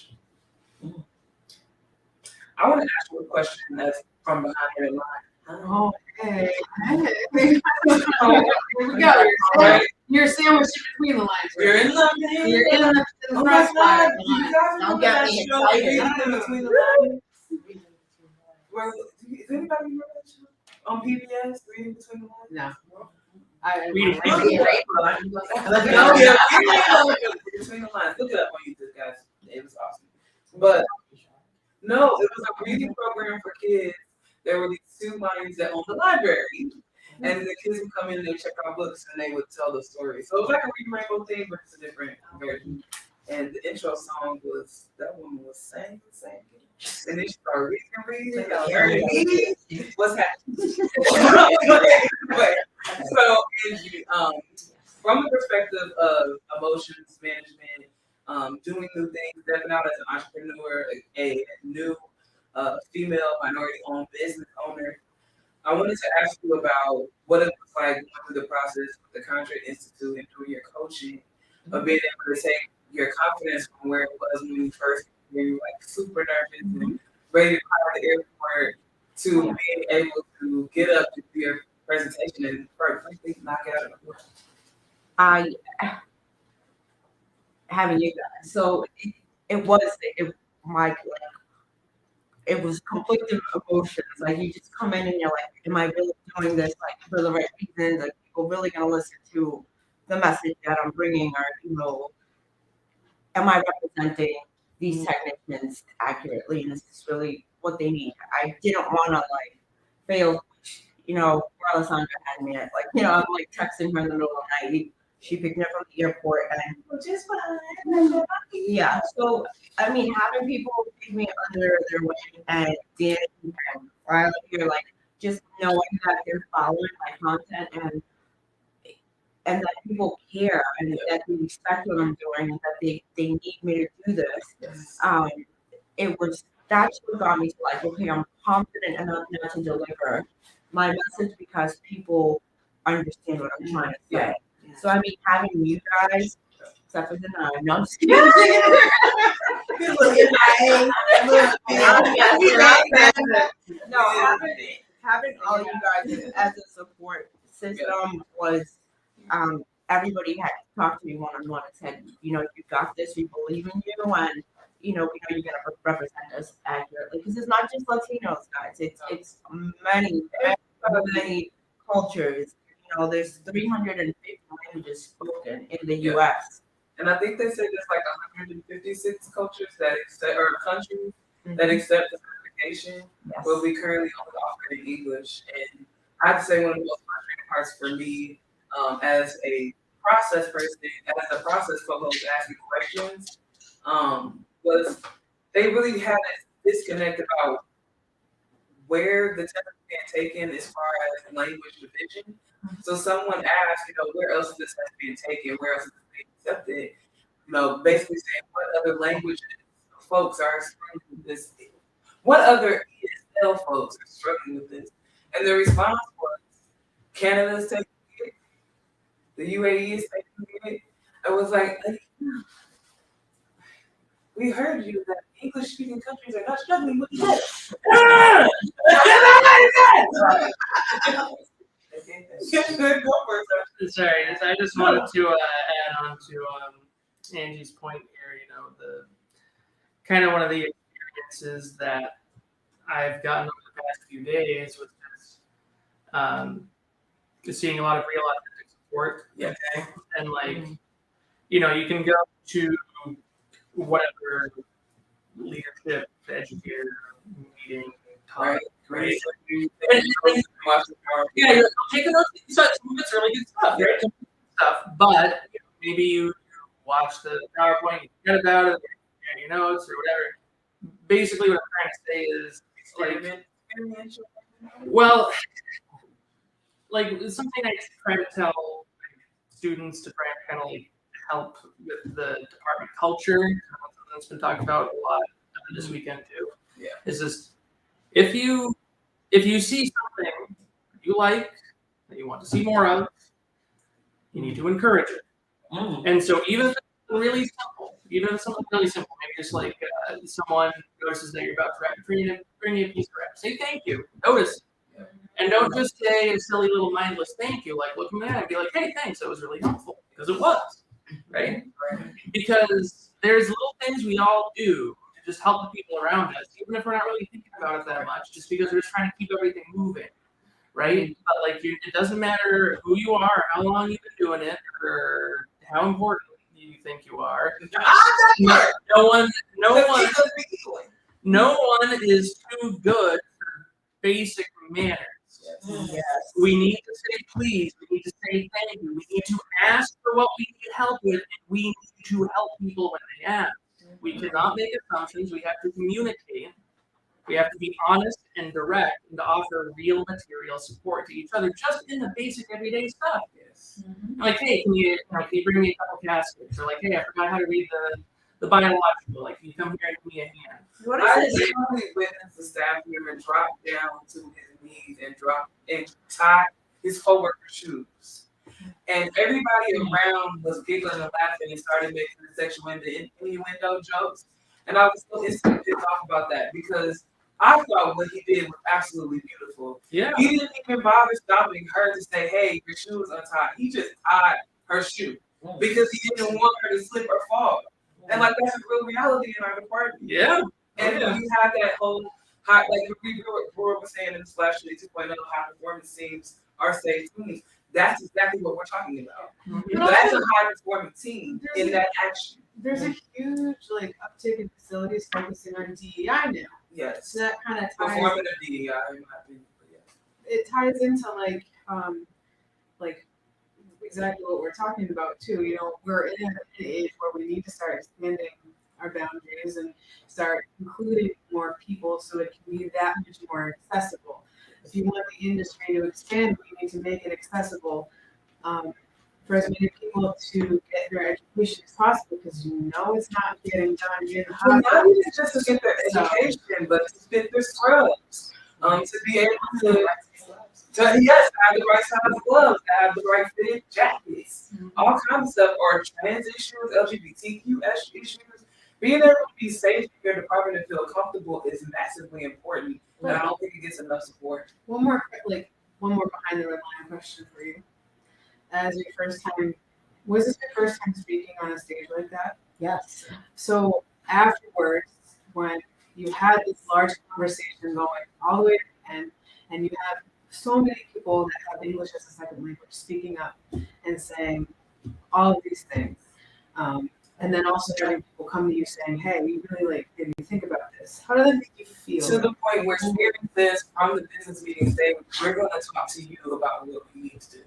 Speaker 3: I want to ask you a question that's from behind your line.
Speaker 5: Okay. Here we go. You're sandwiched between the lines.
Speaker 3: You're in London.
Speaker 5: You're in the
Speaker 3: Oh my
Speaker 5: crossfire.
Speaker 3: God! You guys
Speaker 6: Don't
Speaker 3: remember
Speaker 6: get
Speaker 3: that
Speaker 6: me
Speaker 3: show,
Speaker 6: excited.
Speaker 3: Reading Between the Lines? Where, does anybody remember that show? On PBS, Reading Between the Lines?
Speaker 5: No.
Speaker 1: Reading
Speaker 3: Oh,
Speaker 1: Between
Speaker 3: yeah.
Speaker 7: Oh,
Speaker 3: Yeah, Between the Lines. Look it up on YouTube, guys. It was awesome. But no, it was a reading program for kids. There were these two minds that owned the library. And the kids would come in and they check out books and they would tell the story. So it was like a Reading Rainbow thing, but it's a different version. And the intro song was, that woman was singing. And then she started reading. I was like, what's happening? But, so, from the perspective of emotions management, doing new things, stepping out as an entrepreneur, a new female minority-owned business owner, I wanted to ask you about what it was like going through the process with the Contract Institute and doing your coaching, of being able to take your confidence from where it was when you first, when you were like super nervous and ready to cry at the airport, to being able to get up to do your presentation and frankly knock it out of the park.
Speaker 4: Having you guys. So it was conflicting emotions. Like you just come in and you're like, am I really doing this like for the right reasons? Like people really gonna listen to the message that I'm bringing, or am I representing these technicians accurately? And is this really what they need? I didn't want to like fail. Alessandra had me at I'm like texting her in the middle of the night. She picked me up from the airport and just yeah. So I mean, having people take me under their wing and Danny and Riley, you're like just knowing that they're following my content and that people care and that they respect what I'm doing and that they need me to do this. That's what got me to like, okay, I'm confident enough now to deliver my message because people understand what I'm trying to say. So I mean, having you guys, except for the 9, no, I'm just kidding. Having all you guys as a support system was, everybody had talked to me one-on-one and said, you got this, we believe in you, and we know you're gonna represent us accurately because it's not just Latinos, guys. It's many cultures. There's 350 languages spoken in the U.S.
Speaker 3: And I think they said there's like 156 cultures that accept, or countries that accept the certification, but we currently only offer it in English. And I'd say one of the most frustrating parts for me, as a process person, as a process co-host asking questions, was they really had a disconnect about where the test is being taken as far as language division. So someone asked, where else is this test being taken? Where else is this being accepted? Basically saying what other languages folks are struggling with this. What other ESL folks are struggling with this? And the response was, Canada's taking it. The UAE is taking it. I was like, we heard you that English-speaking countries are not struggling with this.
Speaker 1: Sorry, I just wanted to add on to Angie's point here. The kind of one of the experiences that I've gotten over the past few days was just seeing a lot of real authentic support.
Speaker 3: Yeah.
Speaker 1: Okay? And you can go to whatever leadership, educator meeting, talk, right? Yeah, you're taking those. It's really good stuff, right? But maybe you watch the PowerPoint, you forget about it, and your notes or whatever. Basically, what I'm trying to say is, something I try to tell students to try and kind of like help with the department culture. Something that's been talked about a lot this weekend too.
Speaker 3: Yeah.
Speaker 1: Is just if you see something you like that you want to see more of, you need to encourage it. And so even if it's really simple, maybe just like someone notices that you're about to wrap a bring you a piece of wrap, say thank you, notice it.
Speaker 3: Yeah.
Speaker 1: And don't just say a silly little mindless thank you, like look at that and be like, hey, thanks, that was really helpful, because it was, right? Because there's little things we all do to just help the people around us, even if we're not really thinking about it that much, just because we're just trying to keep everything moving, right? But like, it doesn't matter who you are, how long you've been doing it, or how important you think you are. No one is too good for basic manners.
Speaker 6: Yes.
Speaker 1: We need to say please. We need to say thank you. We need to ask for what we need help with, and we need to help people when they ask. We cannot make assumptions. We have to communicate. We have to be honest and direct, and to offer real material support to each other, just in the basic everyday stuff.
Speaker 3: Yes.
Speaker 1: Like, hey, can you bring me a couple caskets? Or like, hey, I forgot how to read the biological. Like, can you come here and give me a hand?
Speaker 4: What
Speaker 3: I
Speaker 4: is it?
Speaker 3: literally witnessed the staff member drop down to his knees and tie his coworker's shoes. And everybody around was giggling and laughing and started making the sexual innuendo jokes. And I was so instantly pissed off about that because I thought what he did was absolutely beautiful.
Speaker 1: Yeah.
Speaker 3: He didn't even bother stopping her to say, hey, your shoe is untied. He just tied her shoe because he didn't want her to slip or fall. And like that's a real reality in our department.
Speaker 1: Yeah.
Speaker 3: And you have that whole high, like Roy was saying in the Splash 2.0, high performance teams are safe teams. That's exactly what we're talking about.
Speaker 1: Mm-hmm.
Speaker 3: That's a high performing team in that action.
Speaker 5: There's a huge like uptick in facilities focusing on DEI now.
Speaker 3: Yes.
Speaker 5: So that kind of ties.
Speaker 3: Performative DEI, in my opinion. But yes.
Speaker 5: It ties into like exactly what we're talking about too. You know, we're in an age where we need to start expanding our boundaries and start including more people so it can be that much more accessible. If you want the industry to expand, we need to make it accessible for as many people to get their education as possible, because you know it's not getting done in the
Speaker 3: Well, not
Speaker 5: hospital.
Speaker 3: even just to get their education, but to fit their scrubs. To be able to have the right size gloves, to have the right fitted jackets, all kinds of stuff, or trans issues, LGBTQ issues. Being able to be safe in your department and feel comfortable is massively important. And I don't think it gets enough support.
Speaker 5: One more behind the red line question for you. As your first time, was this your first time speaking on a stage like that?
Speaker 6: Yes.
Speaker 5: So afterwards, when you had this large conversation going all the way to the end, and you have so many people that have English as a second language speaking up and saying all of these things, and then also having people come to you saying, "Hey, we really made me think about this." How did that make you feel?
Speaker 3: To the point where Spirit says from the business meeting saying, we're going to talk to you about what we need to do.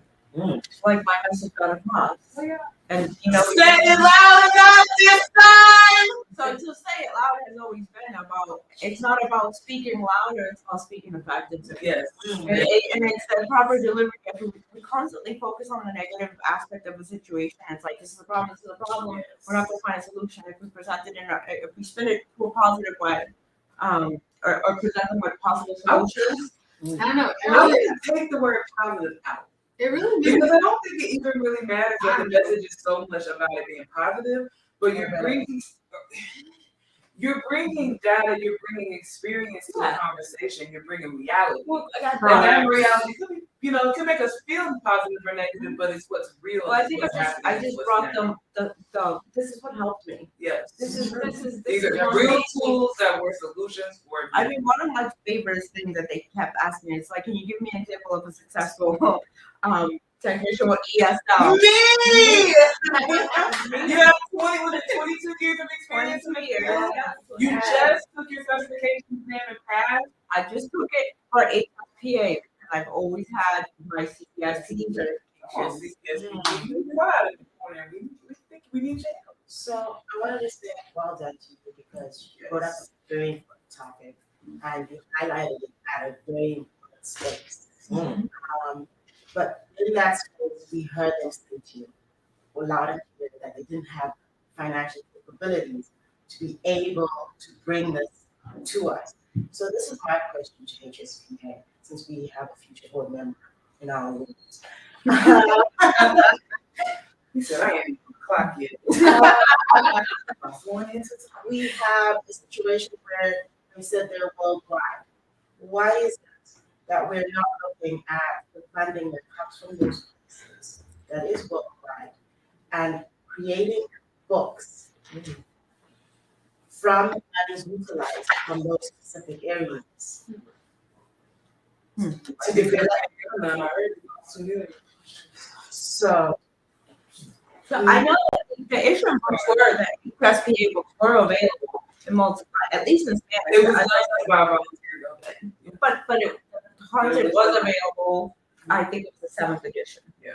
Speaker 4: Like my message got across.
Speaker 5: Oh, yeah.
Speaker 4: And
Speaker 3: Say it loud enough this time!
Speaker 4: So to say it loud has always been about, it's not about speaking louder, it's about speaking effectively.
Speaker 3: Yes.
Speaker 4: And it's the proper delivery. If we constantly focus on the negative aspect of a situation, it's like, this is a problem, this is a problem.
Speaker 3: Yes.
Speaker 4: We're not going to find a solution. If we present it if we spin it to a positive way, or present them with positive solutions.
Speaker 5: I don't know.
Speaker 3: I wouldn't take the word positive out.
Speaker 5: It really made
Speaker 3: Because I don't think it even really matters that the message is so much about it being positive, but you're bringing data, you're bringing experience to the conversation, you're bringing reality.
Speaker 4: Well, I got
Speaker 3: And that reality could be, it could make us feel positive or negative, but it's what's real.
Speaker 4: Well, I think
Speaker 3: what's
Speaker 4: I
Speaker 3: happening,
Speaker 4: just
Speaker 3: what's
Speaker 4: brought
Speaker 3: now.
Speaker 4: them this is what helped me.
Speaker 3: Yes.
Speaker 4: This is
Speaker 3: These are
Speaker 4: what
Speaker 3: real
Speaker 4: made me-
Speaker 3: tools that were solutions for.
Speaker 4: I mean, one of my favorite things that they kept asking me is like, can you give me an example of a successful technician with ESL?
Speaker 3: Me! You have 22 years of experience in the field. You just took your certification exam and passed.
Speaker 4: I just took it for HPA because I've always had my CPSC certification.
Speaker 3: We think we need you.
Speaker 6: So I wanted to say well done to you because you brought up a very important topic and you highlighted it at a very important space. But in that space, we heard them say to you, loud and clear that they didn't have financial capabilities to be able to bring this to us. So this is my question to HSPA, since we have a future board member in our rooms.
Speaker 3: He said, I ain't even clock yet.
Speaker 6: We have a situation where we said they're worldwide. Why is it that we're not looking at the funding that comes from those places that is worldwide and creating books from that is utilized from those specific areas?
Speaker 3: To develop.
Speaker 6: So
Speaker 4: So I know that the issue books were that USPA books were available in multiple, at least in Spanish.
Speaker 3: It was nice about volunteer though.
Speaker 4: But it Haunted was available. I think it was the 7th edition.
Speaker 3: Yeah.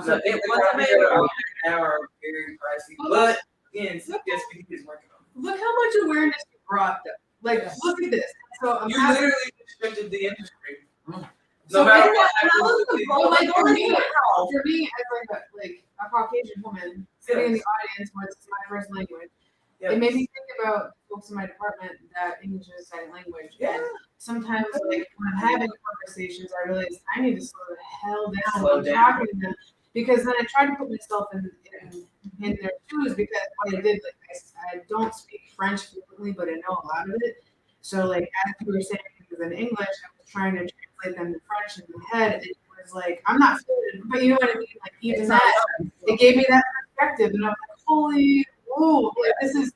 Speaker 4: So it was available.
Speaker 3: Now are very pricey, but again, CSP is working on it.
Speaker 5: Look how much awareness you brought them. Like, look at this. So
Speaker 3: You
Speaker 5: imagine,
Speaker 3: literally restricted the industry.
Speaker 5: So
Speaker 3: No matter
Speaker 5: isn't
Speaker 3: what
Speaker 5: that-
Speaker 3: happens,
Speaker 5: well, like, for me,
Speaker 4: How?
Speaker 5: for me, as like a Caucasian woman sitting in the audience where it's my first language,
Speaker 3: yeah.
Speaker 5: it made me think about folks in my department that English is a second language.
Speaker 3: Yeah.
Speaker 5: And sometimes, like, when I'm having conversations, I realize I need to slow the hell down
Speaker 3: Slow
Speaker 5: when I'm
Speaker 3: down.
Speaker 5: talking to them. Because then I try to put myself in their shoes, because what I did, like, I don't speak French fluently, but I know a lot of it. So, like, as you were saying things in English, I was trying to translate them to French in my head. And it was like, I'm not fluent, but you know what I mean? Like, even that, it gave me that perspective. And I'm like, holy, whoa, like, this is,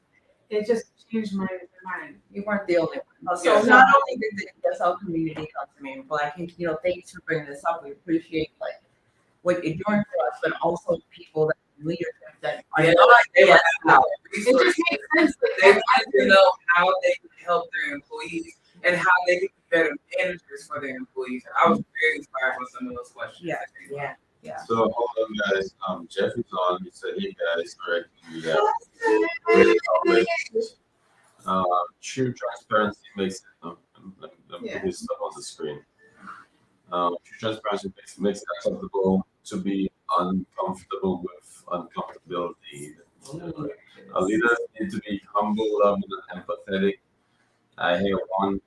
Speaker 5: it just changed my mind.
Speaker 4: You weren't the only one. So
Speaker 3: Yeah.
Speaker 4: not only did the ESL community come to me, but I think, thanks for bringing this up. We appreciate like what you're doing for us, but also people that leadership that are
Speaker 3: Yeah,
Speaker 4: not
Speaker 3: they were
Speaker 4: ESL.
Speaker 5: It just makes sense.
Speaker 3: They
Speaker 5: Like,
Speaker 3: wanted to know how they can help their employees and how they can be better managers for their employees. I was very inspired by some of those questions.
Speaker 4: Yeah.
Speaker 2: So hold on, guys. Jeff is on. He said, "Hey guys, correcting you guys. True transparency makes it." Let me put this up on the screen. True transparency makes it acceptable to be uncomfortable with uncomfortability. A leader needs to be humble, loving, and empathetic. I heard one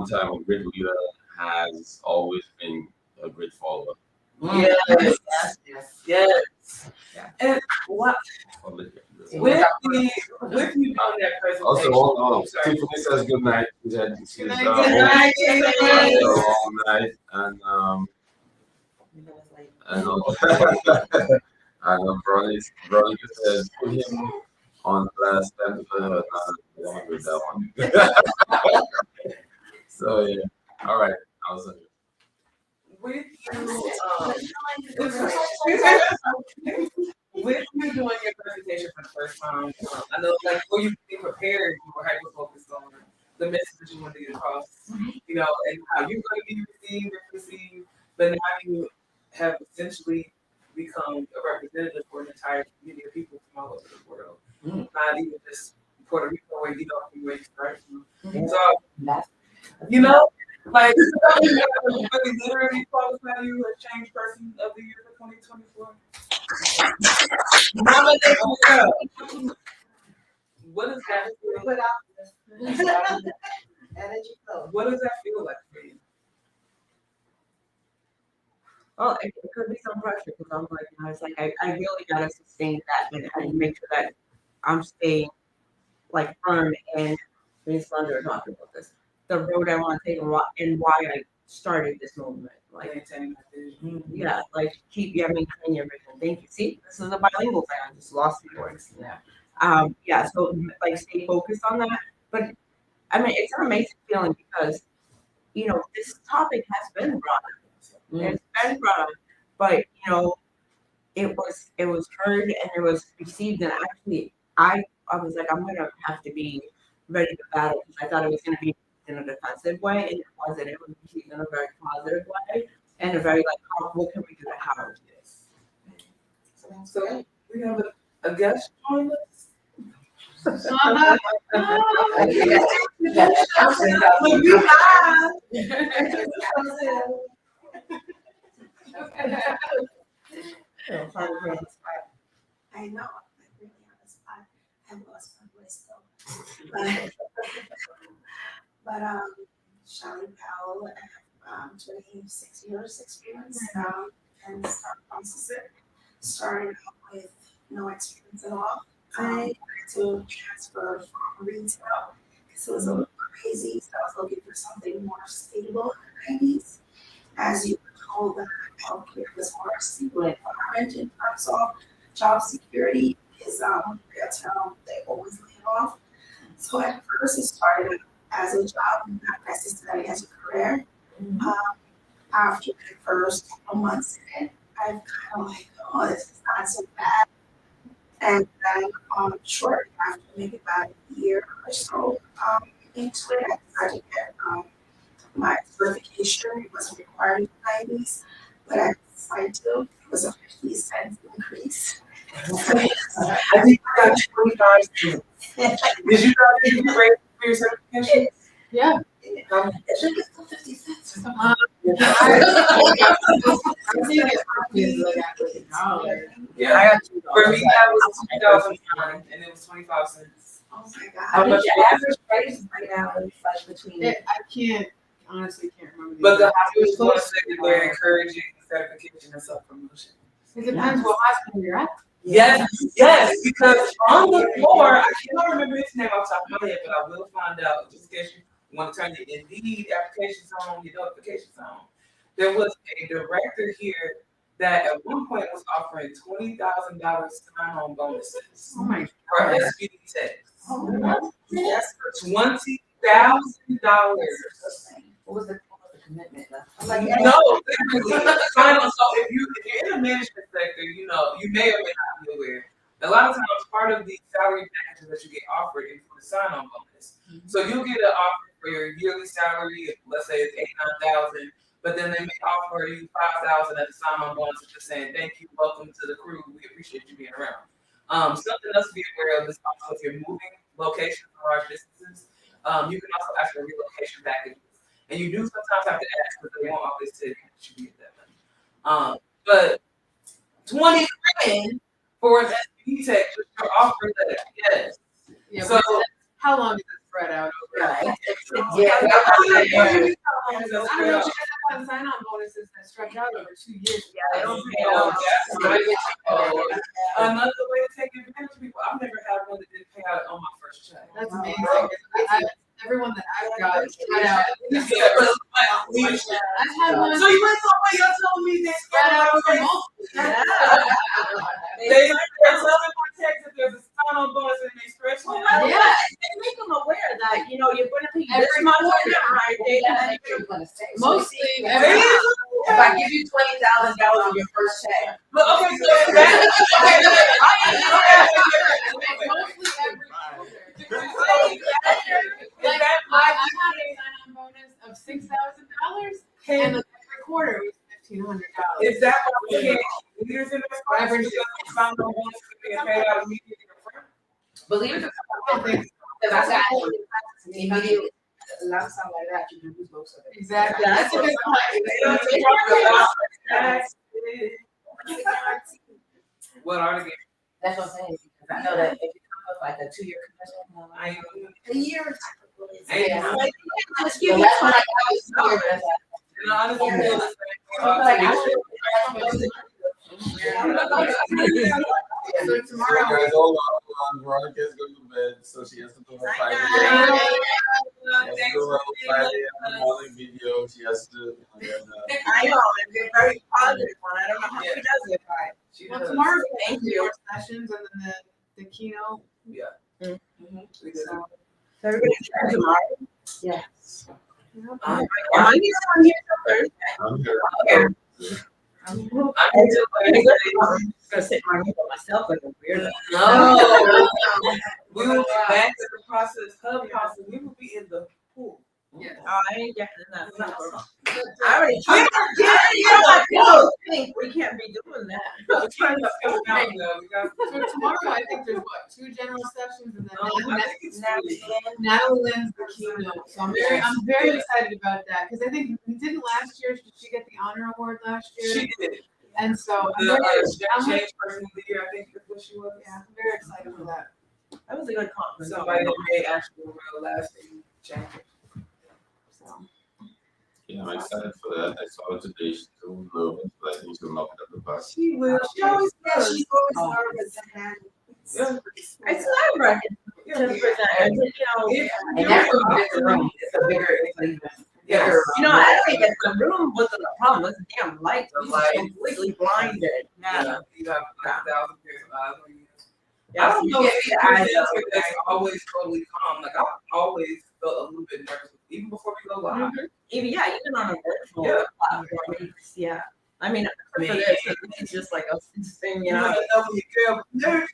Speaker 2: time a great leader has always been a great follower.
Speaker 3: Yes. Yes.
Speaker 4: Yeah.
Speaker 3: And what with you on that presentation?
Speaker 2: Also, hold on.
Speaker 3: Sorry.
Speaker 2: Tiffany says good night. She's had
Speaker 5: Good night,
Speaker 2: a
Speaker 5: good night,
Speaker 2: long night, and and Veronica says put him on last time. With that one. So yeah, all right. I was
Speaker 3: With you doing your presentation for the first time, I know like before you be prepared, you were hyper focused on the message that you want to get across, and how you're going to be received and perceived. But now you have essentially become a representative for an entire community of people from all over the world, not even just Puerto Rico, where where you started from. So, like, really literally qualify you as Change Person of the Year for 2024. What does that feel?
Speaker 6: energy flow.
Speaker 3: What does that feel like for you?
Speaker 4: Well, it could be some pressure because I'm like, I was like, I really gotta sustain that and make sure that I'm staying like firm and being slender talking about this. The road I want to take and why I started this movement. Like,
Speaker 3: Maintaining that vision.
Speaker 4: yeah, like maintain your vision. Thank you. See, this is a bilingual thing. I just lost the words. Yeah. So like stay focused on that. But I mean, it's an amazing feeling because, this topic has been brought up. It's been brought up, but it was heard and it was received, and actually I was like, I'm gonna have to be ready to battle because I thought it was gonna be in a defensive way, and it wasn't. It was received in a very positive way and a very like, what can we do to help?
Speaker 3: So we have a guest join us.
Speaker 6: I know, I really have lost my voice though. But Shelley Powell, I have 26 years experience and start processing. Started out with no experience at all. I had to transfer from retail because it was a little crazy, so I was looking for something more stable in the 90s. As you were told that healthcare was more stable environment in terms of job security, because retail, they always lay off. So at first it started as a job, not necessarily as a career. After the first couple months in it, I'm kind of like, oh, this is not so bad. And then shortly after, maybe about a year or so into it, I started to get my certification. It wasn't required in the 90s, but I decided to. It was a 50-cent increase.
Speaker 3: I think I got 25 cents. Did you guys get great for your certification?
Speaker 5: Yeah.
Speaker 6: It should be still 50 cents.
Speaker 5: I think it's like $1.
Speaker 3: Yeah, I got you. For me, that was 2009, and it was 25 cents.
Speaker 6: Oh my
Speaker 7: How
Speaker 6: God.
Speaker 7: much the average price right now is like between?
Speaker 5: I honestly can't remember.
Speaker 3: But the
Speaker 5: exact-
Speaker 3: hospitals want to say that they're encouraging certification and self-promotion.
Speaker 5: It depends what hospital you're at.
Speaker 3: Yes, because on the floor, I cannot remember his name off the top of my head, but I will find out just in case you want to turn your Indeed applications on, your notifications on. There was a director here that at one point was offering $20,000 sign-on bonuses
Speaker 5: Oh my
Speaker 3: for
Speaker 5: God.
Speaker 3: SBD techs.
Speaker 6: Yes.
Speaker 3: $20,000.
Speaker 7: What was the commitment?
Speaker 6: I'm like,
Speaker 3: No, literally, sign on. So if you're in the management sector, you know, you may or may not be aware. A lot of times, part of the salary packages that you get offered is for the sign-on bonus. So you'll get an offer for your yearly salary, let's say it's $89,000, but then they may offer you $5,000 as a sign-on bonus, just saying thank you, welcome to the crew, we appreciate you being around. Something else to be aware of is also if you're moving locations or large distances, you can also ask for relocation packages. And you do sometimes have to ask, but they won't always say that you should get that money. But 20 grand for an SBD tech, you're offering that, yes.
Speaker 5: Yeah,
Speaker 3: So
Speaker 5: but how long is it spread out over?
Speaker 7: Right.
Speaker 3: yeah,
Speaker 5: I don't know if you guys have sign-on bonuses that stretch out over 2 years.
Speaker 7: Yeah,
Speaker 3: I don't know. Another way to take advantage of people. I've never had one that didn't pay out on my first check.
Speaker 5: That's amazing. Everyone that I've got spread out.
Speaker 3: Yeah,
Speaker 5: I've had one
Speaker 3: so you went somewhere, you're telling me they
Speaker 5: spread out over
Speaker 3: they
Speaker 5: multiple.
Speaker 3: they're telling my text that there's a sign-on bonus and they stretch it out.
Speaker 4: Yeah, they make them aware that, you know, you're gonna pay this
Speaker 5: Every
Speaker 4: much
Speaker 5: quarter.
Speaker 4: for right? They
Speaker 5: Mostly,
Speaker 7: If I give you $20,000 on your first check.
Speaker 3: But okay, so that
Speaker 5: mostly every quarter.
Speaker 3: is
Speaker 5: Like,
Speaker 3: that
Speaker 5: I had a sign-on bonus of $6,000, and every quarter was $1,500.
Speaker 3: is that why we can't keep leaders in this class? Because the sign-on bonus is being paid out immediately in front?
Speaker 7: Believe it or
Speaker 5: I don't think so.
Speaker 7: not, because I got immediately.
Speaker 6: A lot of time like that, you can lose most of it.
Speaker 5: Exactly.
Speaker 4: Yeah,
Speaker 5: That's a good
Speaker 3: What are the
Speaker 7: That's what I'm saying, because I know that if you come up like a 2-year commitment,
Speaker 3: I
Speaker 6: A year type of
Speaker 3: ain't
Speaker 7: Yeah.
Speaker 4: Like, just
Speaker 7: so
Speaker 4: give me
Speaker 7: that's when I
Speaker 4: $20,000.
Speaker 7: got this year.
Speaker 3: and I honestly feel the same
Speaker 7: Like, I
Speaker 3: thing.
Speaker 5: So tomorrow,
Speaker 2: Guys, hold on. Veronica's going to bed, so she has to do her Friday. She has to do her Friday in the morning video. She has to.
Speaker 4: I know, and they're very positive one. I don't know how she does it, but
Speaker 3: She
Speaker 5: well,
Speaker 3: does.
Speaker 5: tomorrow,
Speaker 4: Thank
Speaker 5: we
Speaker 4: you.
Speaker 5: have sessions and then the keynote.
Speaker 3: We did.
Speaker 5: So,
Speaker 4: everybody's here tomorrow.
Speaker 6: Yes.
Speaker 4: I need someone here till Thursday.
Speaker 2: I'm here.
Speaker 4: Okay.
Speaker 3: I'm just
Speaker 4: gonna sit my by myself like a weirdo.
Speaker 3: No. We will be back at the process clubhouse and we will be in the pool.
Speaker 5: yeah.
Speaker 4: Oh, I ain't getting that. I already tried. We can't be doing that.
Speaker 3: We're trying to come out though. We got.
Speaker 5: So tomorrow, I think there's what, 2 general sessions and then
Speaker 3: I think it's
Speaker 5: Natalie Lynn's the keynote. So I'm very excited about that because I think we didn't last year. Did she get the honor award last year?
Speaker 3: She did.
Speaker 5: And so I'm
Speaker 3: The
Speaker 5: very,
Speaker 3: change person of the year, I think. what she was.
Speaker 5: Yeah, I'm very excited for that.
Speaker 4: That was a good conference.
Speaker 3: Somebody that made actual real lasting change.
Speaker 5: So
Speaker 2: Yeah, I'm excited for that. I saw her today. She's a little nervous, but I think she'll knock it out the park.
Speaker 3: She will.
Speaker 6: She always does. She's
Speaker 3: Oh.
Speaker 6: always nervous and
Speaker 3: Yeah.
Speaker 4: It's not right. 10%. You know,
Speaker 3: If
Speaker 7: And that's a bigger room. It's a bigger, it's like
Speaker 3: Yes.
Speaker 7: bigger.
Speaker 4: you know, I think that the room wasn't a problem. It was the damn lights.
Speaker 3: The
Speaker 4: We was
Speaker 3: lights.
Speaker 4: completely blinded.
Speaker 3: Yeah, you have like 1,000 pairs of eyes on you.
Speaker 4: Yeah,
Speaker 3: I don't know
Speaker 4: you
Speaker 3: if
Speaker 4: get the eyes
Speaker 3: it's
Speaker 4: up.
Speaker 3: that's always totally calm. Like I've always felt a little bit nervous, even before we go live.
Speaker 4: Even on a virtual
Speaker 3: Yeah.
Speaker 4: platform. Yeah. I mean, for this, it's just like a thing, you know.
Speaker 3: know when you girl nervous.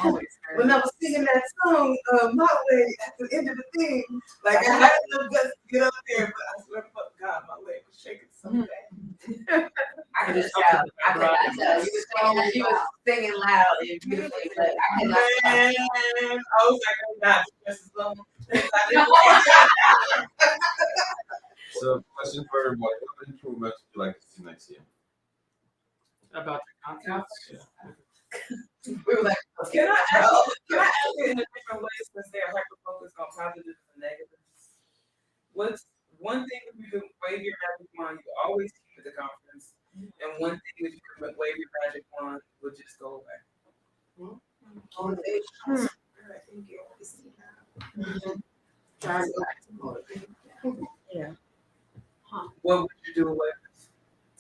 Speaker 3: Always
Speaker 6: when I was singing that song, My Way, at the end of the thing, like I had no guts to get up there, but I swear to God, my leg was shaking so bad.
Speaker 7: I could just tell. I could not tell. You was singing loud and beautifully, but I could not tell.
Speaker 6: Man, I was like, oh God, this is so.
Speaker 2: So, question for everyone: what improvements would you like to see next year?
Speaker 1: About the contents.
Speaker 6: We were like,
Speaker 3: Can I ask it in a different way since they're hyper focused on positives and negatives? What's one thing if you can wave your magic wand, you always keep at the conference, and one thing that you can wave your magic wand will just go away.
Speaker 6: motivation. I think you always see that. Trying to motivate.
Speaker 3: What would you do away with?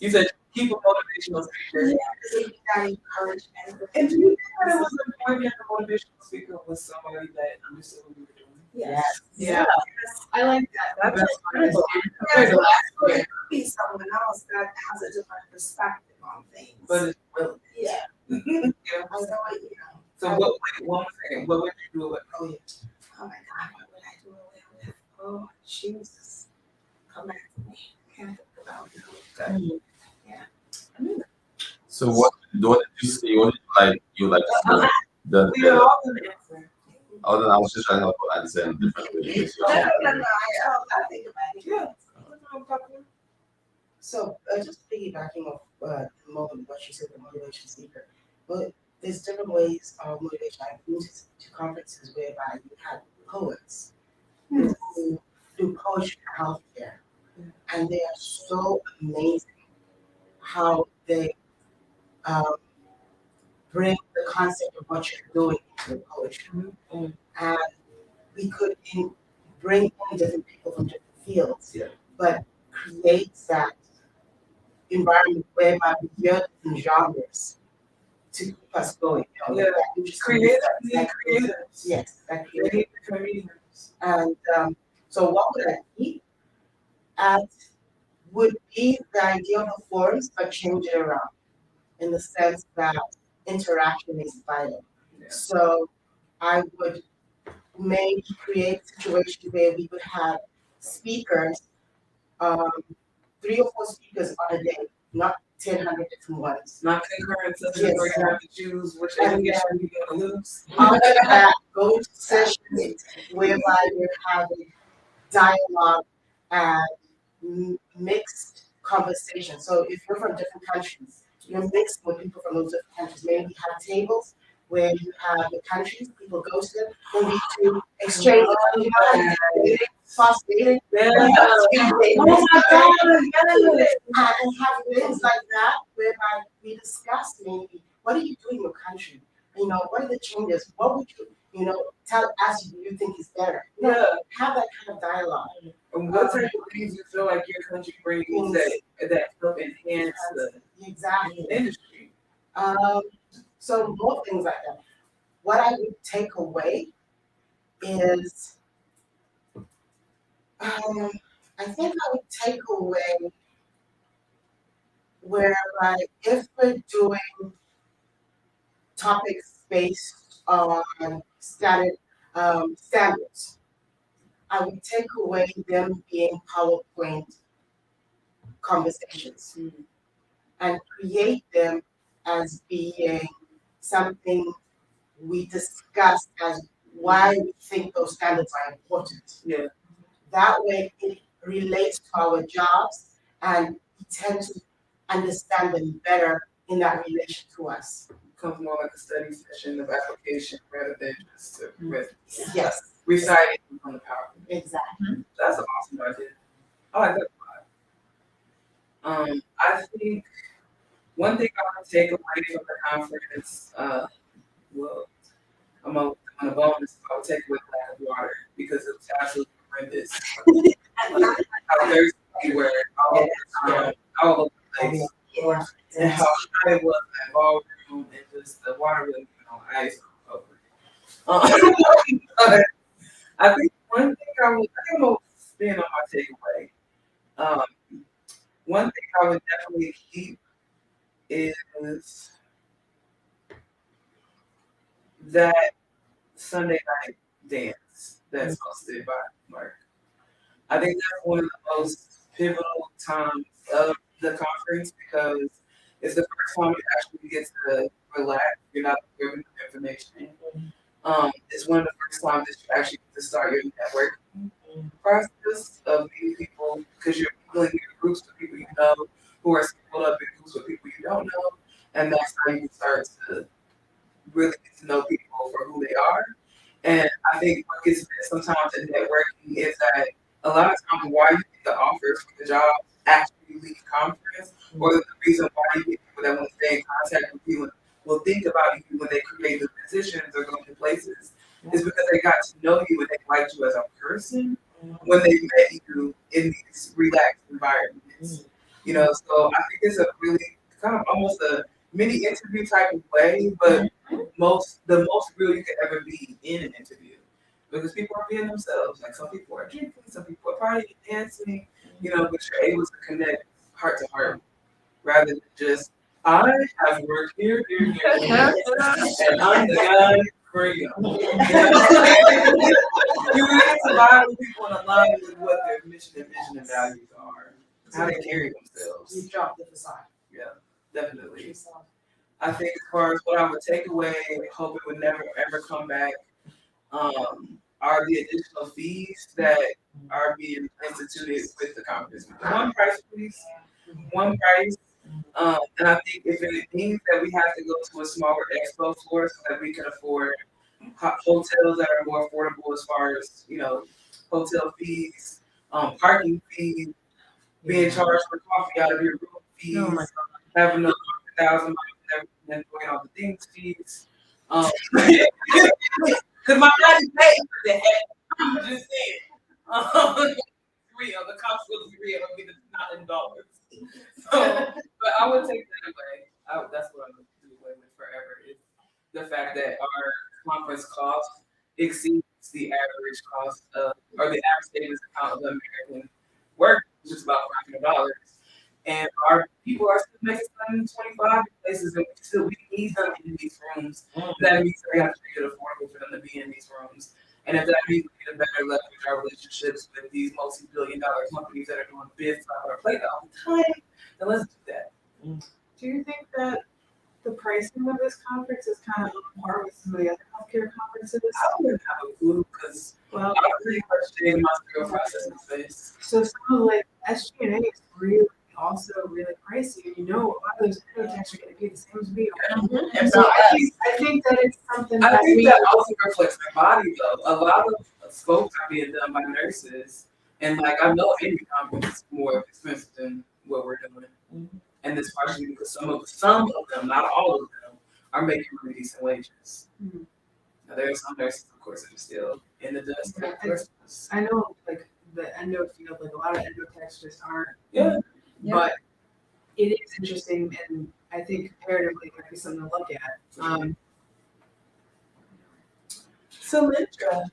Speaker 3: You said keep a motivational speaker.
Speaker 6: Yeah, because you gotta encourage everybody.
Speaker 3: And do you think that it was important that the motivational speaker was somebody that understood what we were doing?
Speaker 6: Yes.
Speaker 5: yeah, I like that.
Speaker 3: That's critical.
Speaker 6: Because it could be someone else that has a different perspective on things.
Speaker 3: But it's really,
Speaker 6: Yeah.
Speaker 3: yeah.
Speaker 6: So, you know,
Speaker 3: So what, wait, one second, what would you do away
Speaker 6: oh yeah. Oh my God, what would I do away with? Oh, Jesus. Come back to me. Can't think about it.
Speaker 2: So, what did you see? What did you like to see?
Speaker 3: We are all gonna answer.
Speaker 2: Oh, then I was just trying to help her answer in a different way. because
Speaker 6: No,
Speaker 2: you're-
Speaker 6: no, no, I think about it.
Speaker 3: Yeah.
Speaker 6: So, just piggybacking off the moment what you said, the motivation speaker, but there's different ways of motivation. I've been to conferences whereby you have poets who do poetry for healthcare, and they are so amazing how they bring the concept of what you're doing into the poetry. And we could bring in different people from different fields, but create that environment whereby we hear different genres to keep us going. You know,
Speaker 3: Yeah.
Speaker 6: that interesting
Speaker 3: Creative,
Speaker 6: stuff,
Speaker 3: creators.
Speaker 6: yes, that creative.
Speaker 3: Creative comedians.
Speaker 6: And so what would I keep? Would be the idea of the forums, but change it around in the sense that interaction is vital.
Speaker 3: Yeah.
Speaker 6: So I would create a situation where we would have speakers, 3 or 4 speakers on a day, not 1,000 different ones.
Speaker 3: Not concurrent sessions
Speaker 6: Yes.
Speaker 3: where you have to choose which education you're gonna lose.
Speaker 6: Out of that, go into sessions whereby you're having dialogue and mixed conversation. So if you're from different countries, you're mixed with people from those different countries. Maybe you have tables where you have the countries, people go to them, maybe to exchange, fast dating.
Speaker 3: Oh my God,
Speaker 6: And have things like that whereby we discuss maybe, what are you doing in your country? You know, what are the changes? What would you tell us you think is better? You know,
Speaker 3: Yeah.
Speaker 6: have that kind of dialogue.
Speaker 3: And what type of things you feel like your country brings that help enhance the
Speaker 6: Exactly.
Speaker 3: industry?
Speaker 6: So more things like that. What I would take away is, I think I would take away whereby if we're doing topics based on standards, I would take away them being PowerPoint conversations and create them as being something we discuss as why we think those standards are important.
Speaker 3: Yeah.
Speaker 6: That way it relates to our jobs and we tend to understand them better in that relation to us.
Speaker 3: becomes more like a study session of application rather than just
Speaker 6: Yes,
Speaker 3: reciting from the PowerPoint.
Speaker 6: exactly.
Speaker 3: That's an awesome idea. I like that a lot. I think one thing I want to take away from the conference, well, I'm a bonus. I would take away lack of water because it was absolutely horrendous. How thirsty we were all the time, all over the place,
Speaker 6: Yeah.
Speaker 3: and how hot it was in that ballroom, and just the water wasn't even on ice over it. But I think one thing I think I'm gonna spin on my takeaway. One thing I would definitely keep is that Sunday night dance that's hosted by Mark. I think that's one of the most pivotal times of the conference because it's the first time you actually get to relax. You're not giving information. It's one of the first times that you actually get to start your networking process of meeting people because you're building your groups with people you know who are split up in groups with people you don't know, and that's how you start to really get to know people for who they are. And I think what gets missed sometimes in networking is that a lot of times why you get the offers for the job actually leave conference, or the reason why you get people that want to stay in contact with you and will think about you when they create the positions or go to places is because they got to know you and they liked you as a person when they met you in these relaxed environments. You know, so I think it's a really kind of almost a mini interview type of way, but the most real you could ever be in an interview. Because people are being themselves. Like some people are drinking, some people are partying, dancing, you know, but you're able to connect heart to heart rather than just, I have worked here, and I'm the guy for you. You really survive with people in alignment with what their mission and vision and values are, how they carry themselves.
Speaker 6: You dropped the facade.
Speaker 3: Yeah, definitely. I think as far as what I would take away, hope it would never ever come back, are the additional fees that are being instituted with the conference. One price, please. One price. And I think if it means that we have to go to a smaller expo floor so that we can afford hotels that are more affordable as far as, you know, hotel fees, parking fees, being charged for coffee out of your room fees, having 100,000 and doing all the things fees. Because my money paid for that. I'm just saying. Real, the cost was real. I mean, it's not in dollars. So, but I would take that away. That's what I'm going to do away with forever. Is the fact that our conference cost exceeds the average cost of, or the average savings account of the American work, which is about $500. And our people are still making $125 in places, and we need them in these rooms. That means that we have to make it affordable for them to be in these rooms. And if that means we need to better leverage our relationships with these multi-billion-dollar companies that are doing bids on our plate all the time, then let's do that.
Speaker 5: Do you think that the pricing of this conference is kind of on par with some of the other healthcare conferences?
Speaker 3: I don't have a clue because
Speaker 5: Well,
Speaker 3: I'm pretty much in my skill processing space.
Speaker 5: so some of like SG&A is really also really pricey, and you know a lot of those techs are going to be the same as we are.
Speaker 3: And
Speaker 5: So I think that it's something
Speaker 3: I
Speaker 5: that
Speaker 3: think
Speaker 5: we
Speaker 3: that also reflects my body though. A lot of scopes are being done by nurses. And like I know any conference is more expensive than what we're doing. And it's partially because some of them, not all of them, are making really decent wages. Now there are some nurses, of course, that are still in the dust.
Speaker 5: I know like the endo field, like a lot of endo techs just aren't.
Speaker 3: Yeah.
Speaker 5: But it is interesting, and I think comparatively it might be something to look at.
Speaker 3: Cylindra.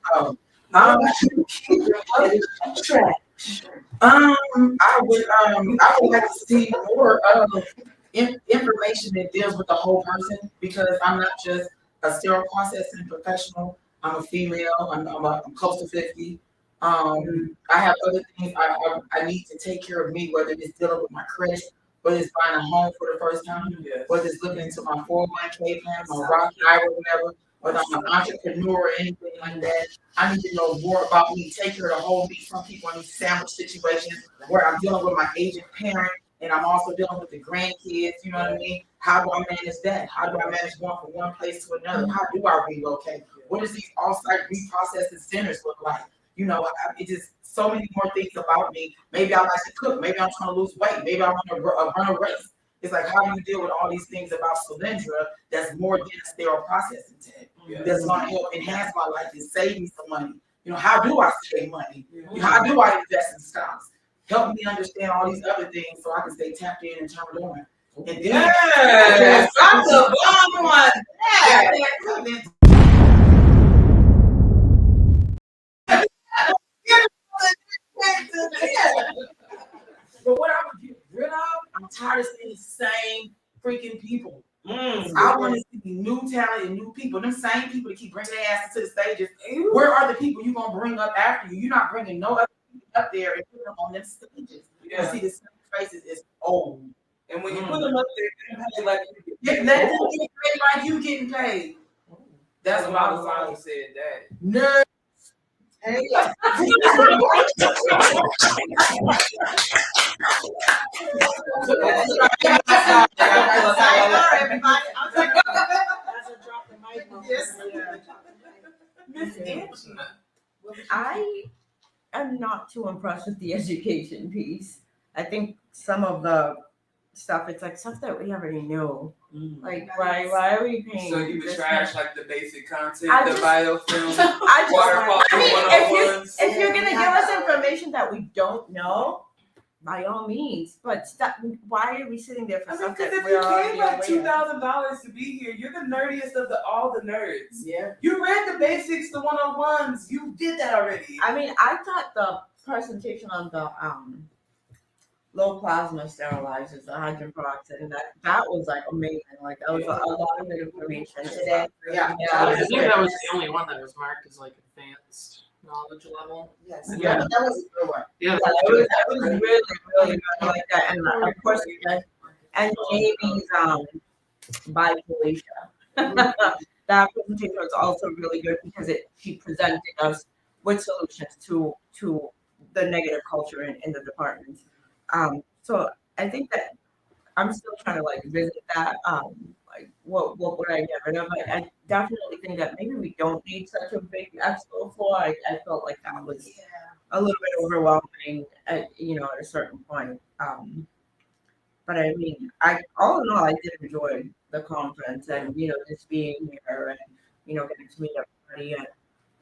Speaker 8: I would like to see more information that deals with the whole person because I'm not just a sterile processing professional. I'm a female. I'm close to 50. I have other things I need to take care of me, whether it's dealing with my credit, whether it's buying a home for the first time, whether it's looking into my 401k plan, my Roth IRA, whatever, whether I'm an entrepreneur or anything like that. I need to know more about me, take care of the whole me. Some people in these sandwich situations where I'm dealing with my aging parent and I'm also dealing with the grandkids, you know what I mean? How do I manage that? How do I manage going from one place to another? How do I relocate? What does these off-site reprocessing centers look like? You know, it just so many more things about me. Maybe I like to cook. Maybe I'm trying to lose weight. Maybe I want to run a race. It's like, how do you deal with all these things about Solyndra that's more than a sterile processing tech? That's going to help enhance my life and save me some money. You know, how do I save money? How do I invest in stocks? Help me understand all these other things so I can stay tapped in and turn it on. And then,
Speaker 3: Yes, I'm the bomb one.
Speaker 8: yeah. But what I would get rid of, I'm tired of seeing the same freaking people. I want to see new talent and new people. Them same people that keep bringing their asses to the stages. Where are the people you gonna bring up after you? You're not bringing no other people up there and put them on them stages. You see the same faces is old.
Speaker 3: And when you put them up there, they pay like you
Speaker 8: Let them get paid like you getting paid. That's what I was
Speaker 3: always said that.
Speaker 8: nerd. Hey.
Speaker 4: I am not too impressed with the education piece. I think some of the stuff, it's like stuff that we already know. Like, why are we paying?
Speaker 3: So you would
Speaker 4: this
Speaker 3: trash
Speaker 4: much?
Speaker 3: like the basic content,
Speaker 4: I
Speaker 3: the
Speaker 4: just-
Speaker 3: biofilm,
Speaker 4: I just,
Speaker 3: water quality
Speaker 4: I mean,
Speaker 3: 101s.
Speaker 4: if you're gonna give us information that we don't know, by all means. But why are we sitting there for
Speaker 3: I mean,
Speaker 4: something
Speaker 3: because if
Speaker 4: we're
Speaker 3: you
Speaker 4: already
Speaker 3: paid like
Speaker 4: aware of?
Speaker 3: $2,000 to be here, you're the nerdiest of all the nerds.
Speaker 8: Yeah.
Speaker 3: You read the basics, the 101s. You did that already.
Speaker 4: I mean, I thought the presentation on the low plasma sterilizers, the hydrogen peroxide, and that was like amazing. Like that was a lot of good information today.
Speaker 8: Yeah.
Speaker 1: I think that was the only one that was marked as like advanced knowledge level.
Speaker 6: Yes.
Speaker 1: Yeah.
Speaker 8: That was a good one.
Speaker 1: Yeah,
Speaker 4: It was really, really good. I like that. And of course, and Jamie's bipolar. That presentation was also really good because she presented us with solutions to the negative culture in the department. So I think that I'm still trying to like visit that. Like what would I get rid of? I definitely think that maybe we don't need such a big expo floor. I felt like that was a little bit overwhelming at a certain point. But I mean, all in all, I did enjoy the conference and just being here and getting to meet everybody. And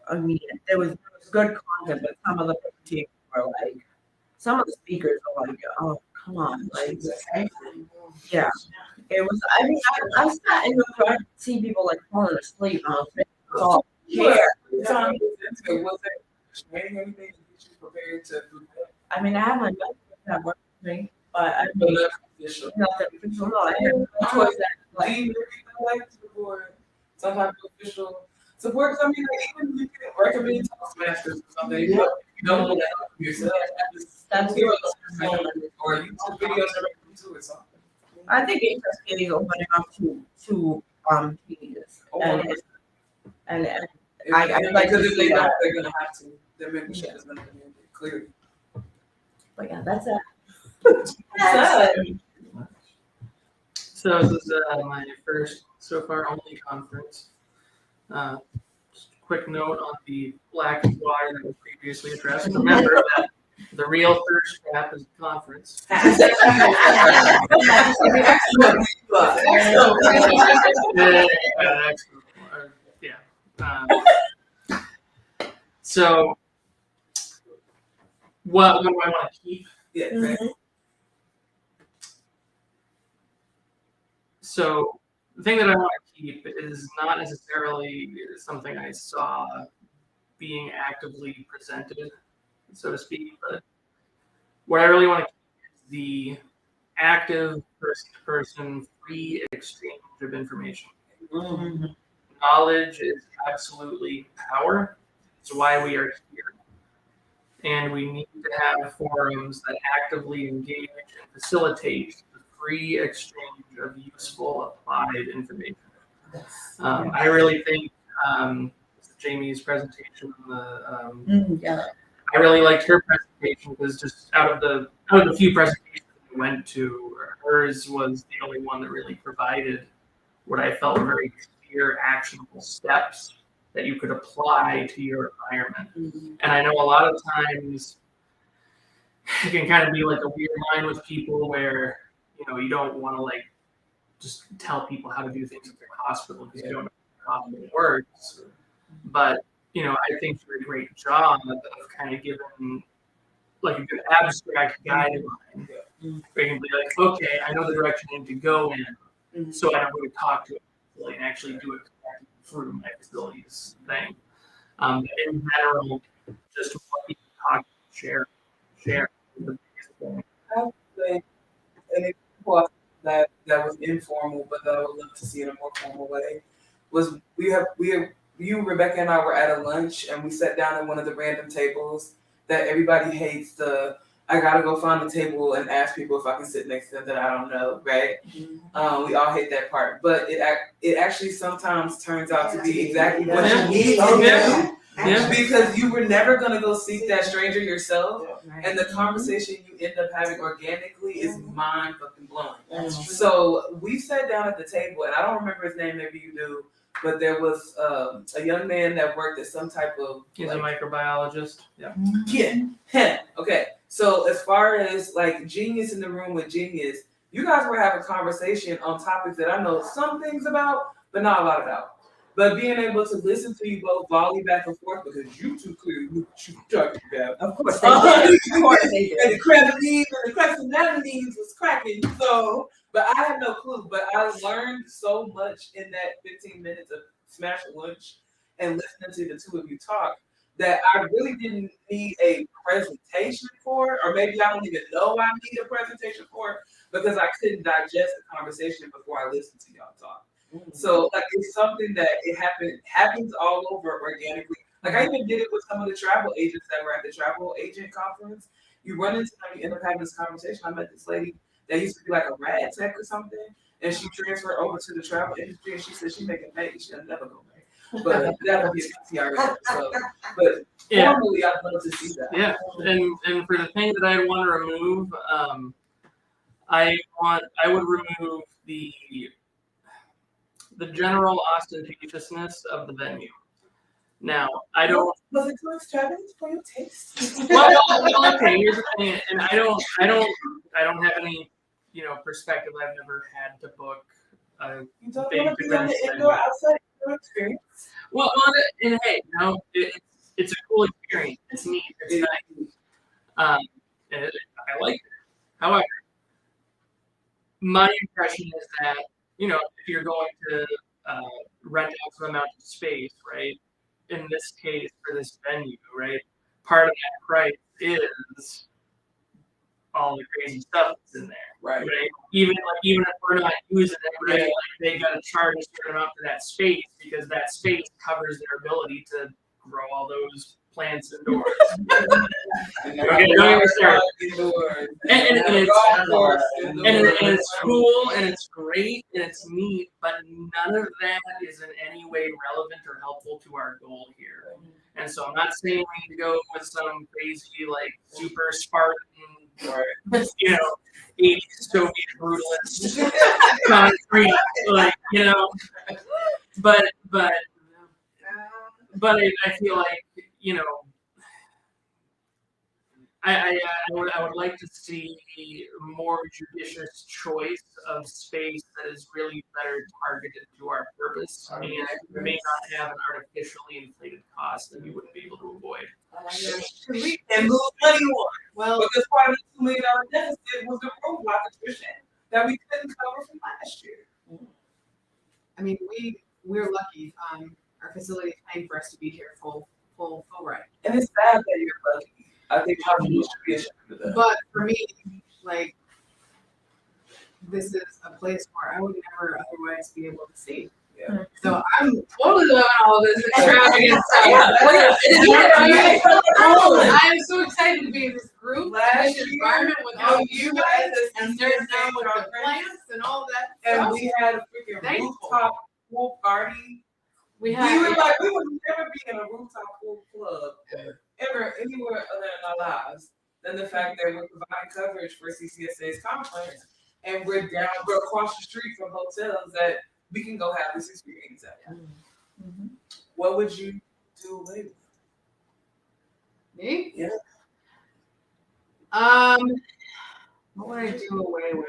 Speaker 4: I mean, there was good content, but some of the presentations were like, some of the speakers are like, oh come on, like yeah, it was. I mean, I sat in the front, see people like falling asleep. And I was all here.
Speaker 3: Was it training anything to get you prepared to do that?
Speaker 4: I mean, I have my best that worked with me, but I
Speaker 3: But
Speaker 4: mean,
Speaker 3: that's official.
Speaker 4: nothing official. No, I had no choice that
Speaker 3: Do
Speaker 4: like.
Speaker 3: you like to support some type of official support? I mean, like, even you can recommend Toastmasters or something. You don't want to help yourself.
Speaker 4: That's
Speaker 3: Just
Speaker 4: what
Speaker 3: or YouTube videos directly to it. Something.
Speaker 4: I think HSK is opening up to pages and I'd like to
Speaker 3: Because if
Speaker 4: see
Speaker 3: they don't,
Speaker 4: that.
Speaker 3: they're gonna have to. Their membership is gonna be clearly.
Speaker 4: But yeah, that's it. That's it.
Speaker 1: So this is my first so far only conference. Just a quick note on the lack of water that was previously addressed. Remember that the real thirst trap is the conference. So, what do I want to keep?
Speaker 3: Yeah.
Speaker 1: So, the thing that I want to keep is not necessarily something I saw being actively presented, so to speak, but what I really want to keep is the active person-to-person free exchange of information. Knowledge is absolutely power. It's why we are here. And we need to have forums that actively engage and facilitate the free exchange of useful applied information. I really think Jamie's presentation on the I really liked her presentation because just out of the few presentations we went to, hers was the only one that really provided what I felt were very clear, actionable steps that you could apply to your environment. And I know a lot of times it can kind of be like a weird line with people where, you know, you don't want to like just tell people how to do things at their hospital because you don't know how the hospital works. But, you know, I think you did a great job of kind of giving like a good abstract guideline. Where you can be like, okay, I know the direction I need to go in, so I don't go to talk to a facility and actually do it through my facilities thing. In general, just what people talk, share is the biggest thing.
Speaker 3: I would say an example that was informal, but that I would love to see in a more formal way, was you, Rebecca, and I were at a lunch, and we sat down at one of the random tables that everybody hates. I gotta go find a table and ask people if I can sit next to them that I don't know, right? We all hate that part, but it actually sometimes turns out to be exactly what you need to do.
Speaker 1: Yeah.
Speaker 3: Because you were never gonna go seek that stranger yourself, and the conversation you end up having organically is mind fucking blowing. So we sat down at the table, and I don't remember his name. Maybe you do, but there was a young man that worked at some type of.
Speaker 1: He's a microbiologist. Yeah.
Speaker 3: Yeah. Okay. So as far as like genius in the room with genius, you guys were having conversation on topics that I know some things about, but not a lot about. But being able to listen to you both volley back and forth because you two clearly knew what you were talking about.
Speaker 4: Of course they did. Of course they did.
Speaker 3: And the crabinese and the crabinese was cracking. So, but I had no clue. But I learned so much in that 15 minutes of Smash Lunch and listening to the two of you talk that I really didn't need a presentation for, or maybe I don't even know I need a presentation for, because I couldn't digest the conversation before I listened to y'all talk. So like it's something that happens all over organically. Like I even did it with some of the travel agents that were at the travel agent conference. You run into them, you end up having this conversation. I met this lady that used to be like a rad tech or something, and she transferred over to the travel industry, and she said she's making pay. She'll never go back. But that'll be a TRS. So, but
Speaker 1: Yeah.
Speaker 3: formally, I'd love to see that.
Speaker 1: Yeah, and for the thing that I want to remove, I would remove the general ostentatiousness of the venue. Now, I don't.
Speaker 3: Was it too extravagant for your taste?
Speaker 1: Well, okay. Here's the thing, and I don't have any, perspective. I've never had to book a
Speaker 3: You don't
Speaker 1: big
Speaker 3: want to be on
Speaker 1: event
Speaker 3: the
Speaker 1: venue.
Speaker 3: indoor outside indoor experience.
Speaker 1: Well, and hey, it's a cool experience. It's neat. It's nice. And I like it. However, my impression is that, if you're going to rent out some amount of space, right? In this case, for this venue, right? Part of that price is all the crazy stuff that's in there,
Speaker 3: Right.
Speaker 1: Even if we're not using it, right? Like they got to charge a certain amount for that space because that space covers their ability to grow all those plants indoors. Okay, don't get me started. And it's cool and it's great and it's neat, but none of that is in any way relevant or helpful to our goal here. And so I'm not saying we need to go with some crazy like super Spartan or 80s Soviet brutalist concrete, but I feel like I would like to see more judicious choice of space that is really better targeted to our purpose and may not have an artificially inflated cost that we wouldn't be able to avoid.
Speaker 3: And lose money on.
Speaker 5: Well,
Speaker 3: Because part of the $2 million deficit was the roadblock attrition that we couldn't cover from last year.
Speaker 5: I mean, we're lucky. Our facility is paying for us to be here full ride.
Speaker 3: And it's sad that you're lucky. I think companies should be ashamed of that.
Speaker 5: But for me, like, this is a place where I would never otherwise be able to stay.
Speaker 3: Yeah.
Speaker 5: So I'm totally loving all this extravagant stuff. I am so excited to be in this group,
Speaker 3: Last
Speaker 5: this
Speaker 3: year,
Speaker 5: environment with all you guys, and
Speaker 3: there's
Speaker 5: there's now with the plants and all that
Speaker 3: And
Speaker 5: stuff.
Speaker 3: we had a freaking
Speaker 5: Thankful.
Speaker 3: rooftop pool party.
Speaker 5: We
Speaker 3: We
Speaker 5: had
Speaker 3: would never be in a rooftop pool club ever anywhere other in our lives. than the fact that we're providing coverage for CCSA's conference and we're across the street from hotels that we can go have this experience at. What would you do away with?
Speaker 5: Me?
Speaker 3: Yeah.
Speaker 5: What would I do away with?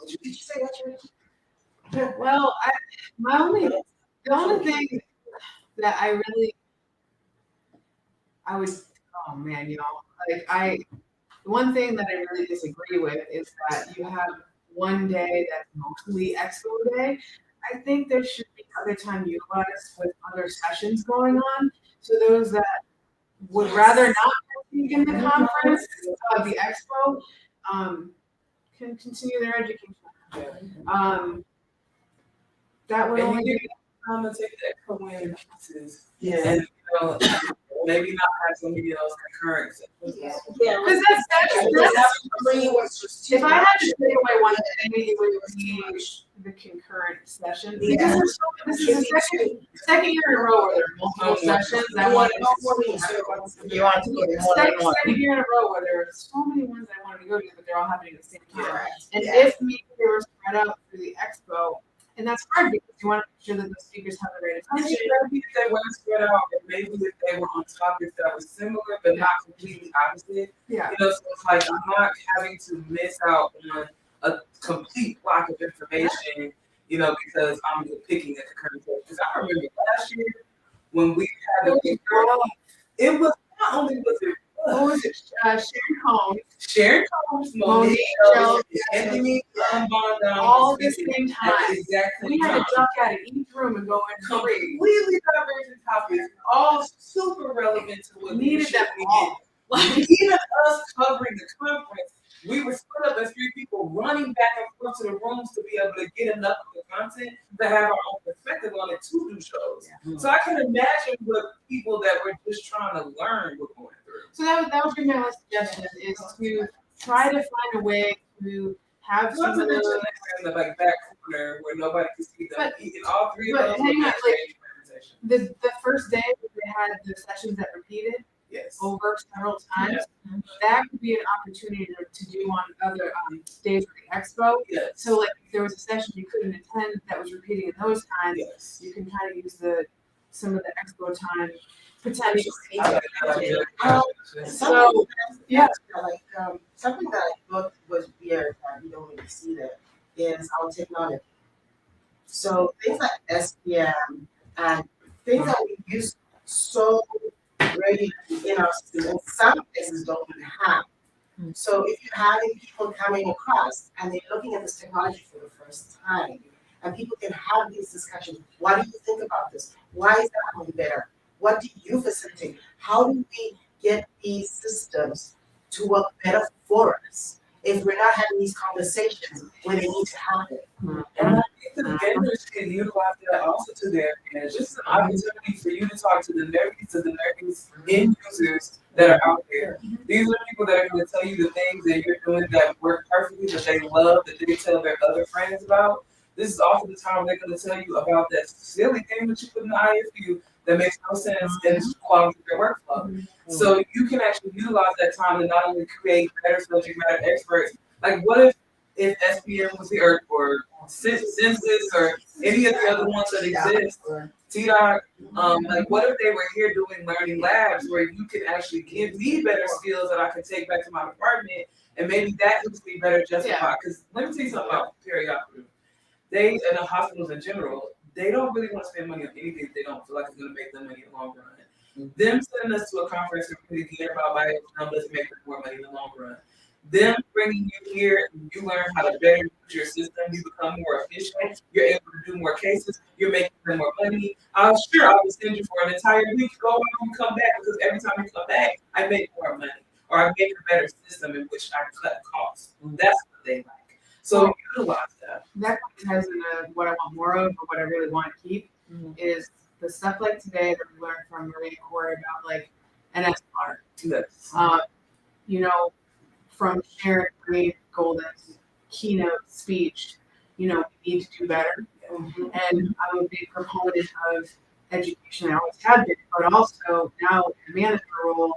Speaker 8: Did you say that?
Speaker 5: Well, the only thing that I would, oh man, y'all, the one thing that I really disagree with is that you have one day that's mostly expo day. I think there should be other time utilized with other sessions going on. So those that would rather not partake in the conference of the expo, can continue their education. That would
Speaker 3: And
Speaker 5: only
Speaker 3: you
Speaker 5: be
Speaker 3: get time to take the extra win classes.
Speaker 8: Yeah.
Speaker 3: And maybe not have so many of those concurrent.
Speaker 6: Yeah.
Speaker 5: because that's if I had to take away one thing, it would be the concurrent session. Because this is the second year in a row where there are multiple sessions. I wanted
Speaker 8: You want to go to more than one.
Speaker 5: second year in a row where there are so many ones I wanted to go to, but they're all happening at the same time.
Speaker 6: Correct.
Speaker 5: And
Speaker 6: Yeah.
Speaker 5: if maybe they were spread out through the expo, and that's hard because you want to make sure that the speakers have the right attention.
Speaker 3: Maybe if they weren't spread out, and maybe if they were on topics that were similar but not completely opposite.
Speaker 5: Yeah.
Speaker 3: So it's like I'm not having to miss out on a complete block of information, because I'm picking at the current stage. Because I remember last year when we had it was not only was it
Speaker 5: What was it? Sharon Combs,
Speaker 3: Sharon Combs,
Speaker 5: Monique
Speaker 3: Jones,
Speaker 5: Jones,
Speaker 3: Anthony Bondo,
Speaker 5: all at the same time.
Speaker 3: Exactly.
Speaker 5: We had to duck out of each room and go in three.
Speaker 3: Completely divergent topics, all super relevant to what
Speaker 5: We needed
Speaker 3: leadership
Speaker 5: them
Speaker 3: we
Speaker 5: all.
Speaker 3: did. Even us covering the conference, we were split up as 3 people running back and forth to the rooms to be able to get enough of the content to have our own perspective on it to do shows. So I can imagine what people that were just trying to learn were going through.
Speaker 5: So that would be my last suggestion is to try to find a way to have
Speaker 3: Not
Speaker 5: some
Speaker 3: to
Speaker 5: of
Speaker 3: mention
Speaker 5: those.
Speaker 3: in the back corner where nobody could see them
Speaker 5: But-
Speaker 3: eating all 3 of
Speaker 5: but
Speaker 3: those.
Speaker 5: hang on,
Speaker 3: were
Speaker 5: like,
Speaker 3: presentation.
Speaker 5: The first day they had the sessions that repeated
Speaker 3: Yes.
Speaker 5: over several times. That could be an opportunity to do on other days of the expo.
Speaker 3: Yes.
Speaker 5: So like if there was a session you couldn't attend that was repeating in those times,
Speaker 3: Yes.
Speaker 5: you can kind of use some of the expo time potentially.
Speaker 3: I like that idea.
Speaker 5: So, yeah.
Speaker 6: Something that I thought was weird that we don't really see there is our technology. So things like SPM and things that we use so ready in our system, in some places don't even have. So if you're having people coming across and they're looking at this technology for the first time, and people can have these discussions, what do you think about this? Why is that one better? What do you facilitate? How do we get these systems to work better for us if we're not having these conversations when they need to happen?
Speaker 3: And I think the vendors can utilize that also to their advantage. It's an opportunity for you to talk to the nerdies end users that are out there. These are people that are going to tell you the things that you're doing that work perfectly, that they love, that they tell their other friends about. This is also the time they're going to tell you about that silly thing that you put in the IFU that makes no sense and is quality of your workflow. So you can actually utilize that time to not only create better subject matter experts. Like what if SPM was here or Census or any of the other ones that exist, TDOC, like what if they were here doing learning labs where you can actually give me better skills that I can take back to my department and maybe that helps me better justify. Because let me tell you something about perioperative. They and the hospitals in general, they don't really want to spend money on anything if they don't feel like it's going to make them money in the long run. Them sending us to a conference to really hear about bio numbers and make them more money in the long run. Them bringing you here, you learn how to better use your system, you become more efficient, you're able to do more cases, you're making them more money. I'm sure I will send you for an entire week, go out and come back because every time you come back, I make more money or I make a better system in which I cut costs. That's what they like. So utilize that.
Speaker 5: That ties into what I want more of or what I really want to keep is the stuff like today that we learned from Maria Corey about like NSR.
Speaker 3: Yes.
Speaker 5: From Sharon Green Golden's keynote speech, we need to do better. And I'm a big proponent of education. I always have been, but also now in the manager role,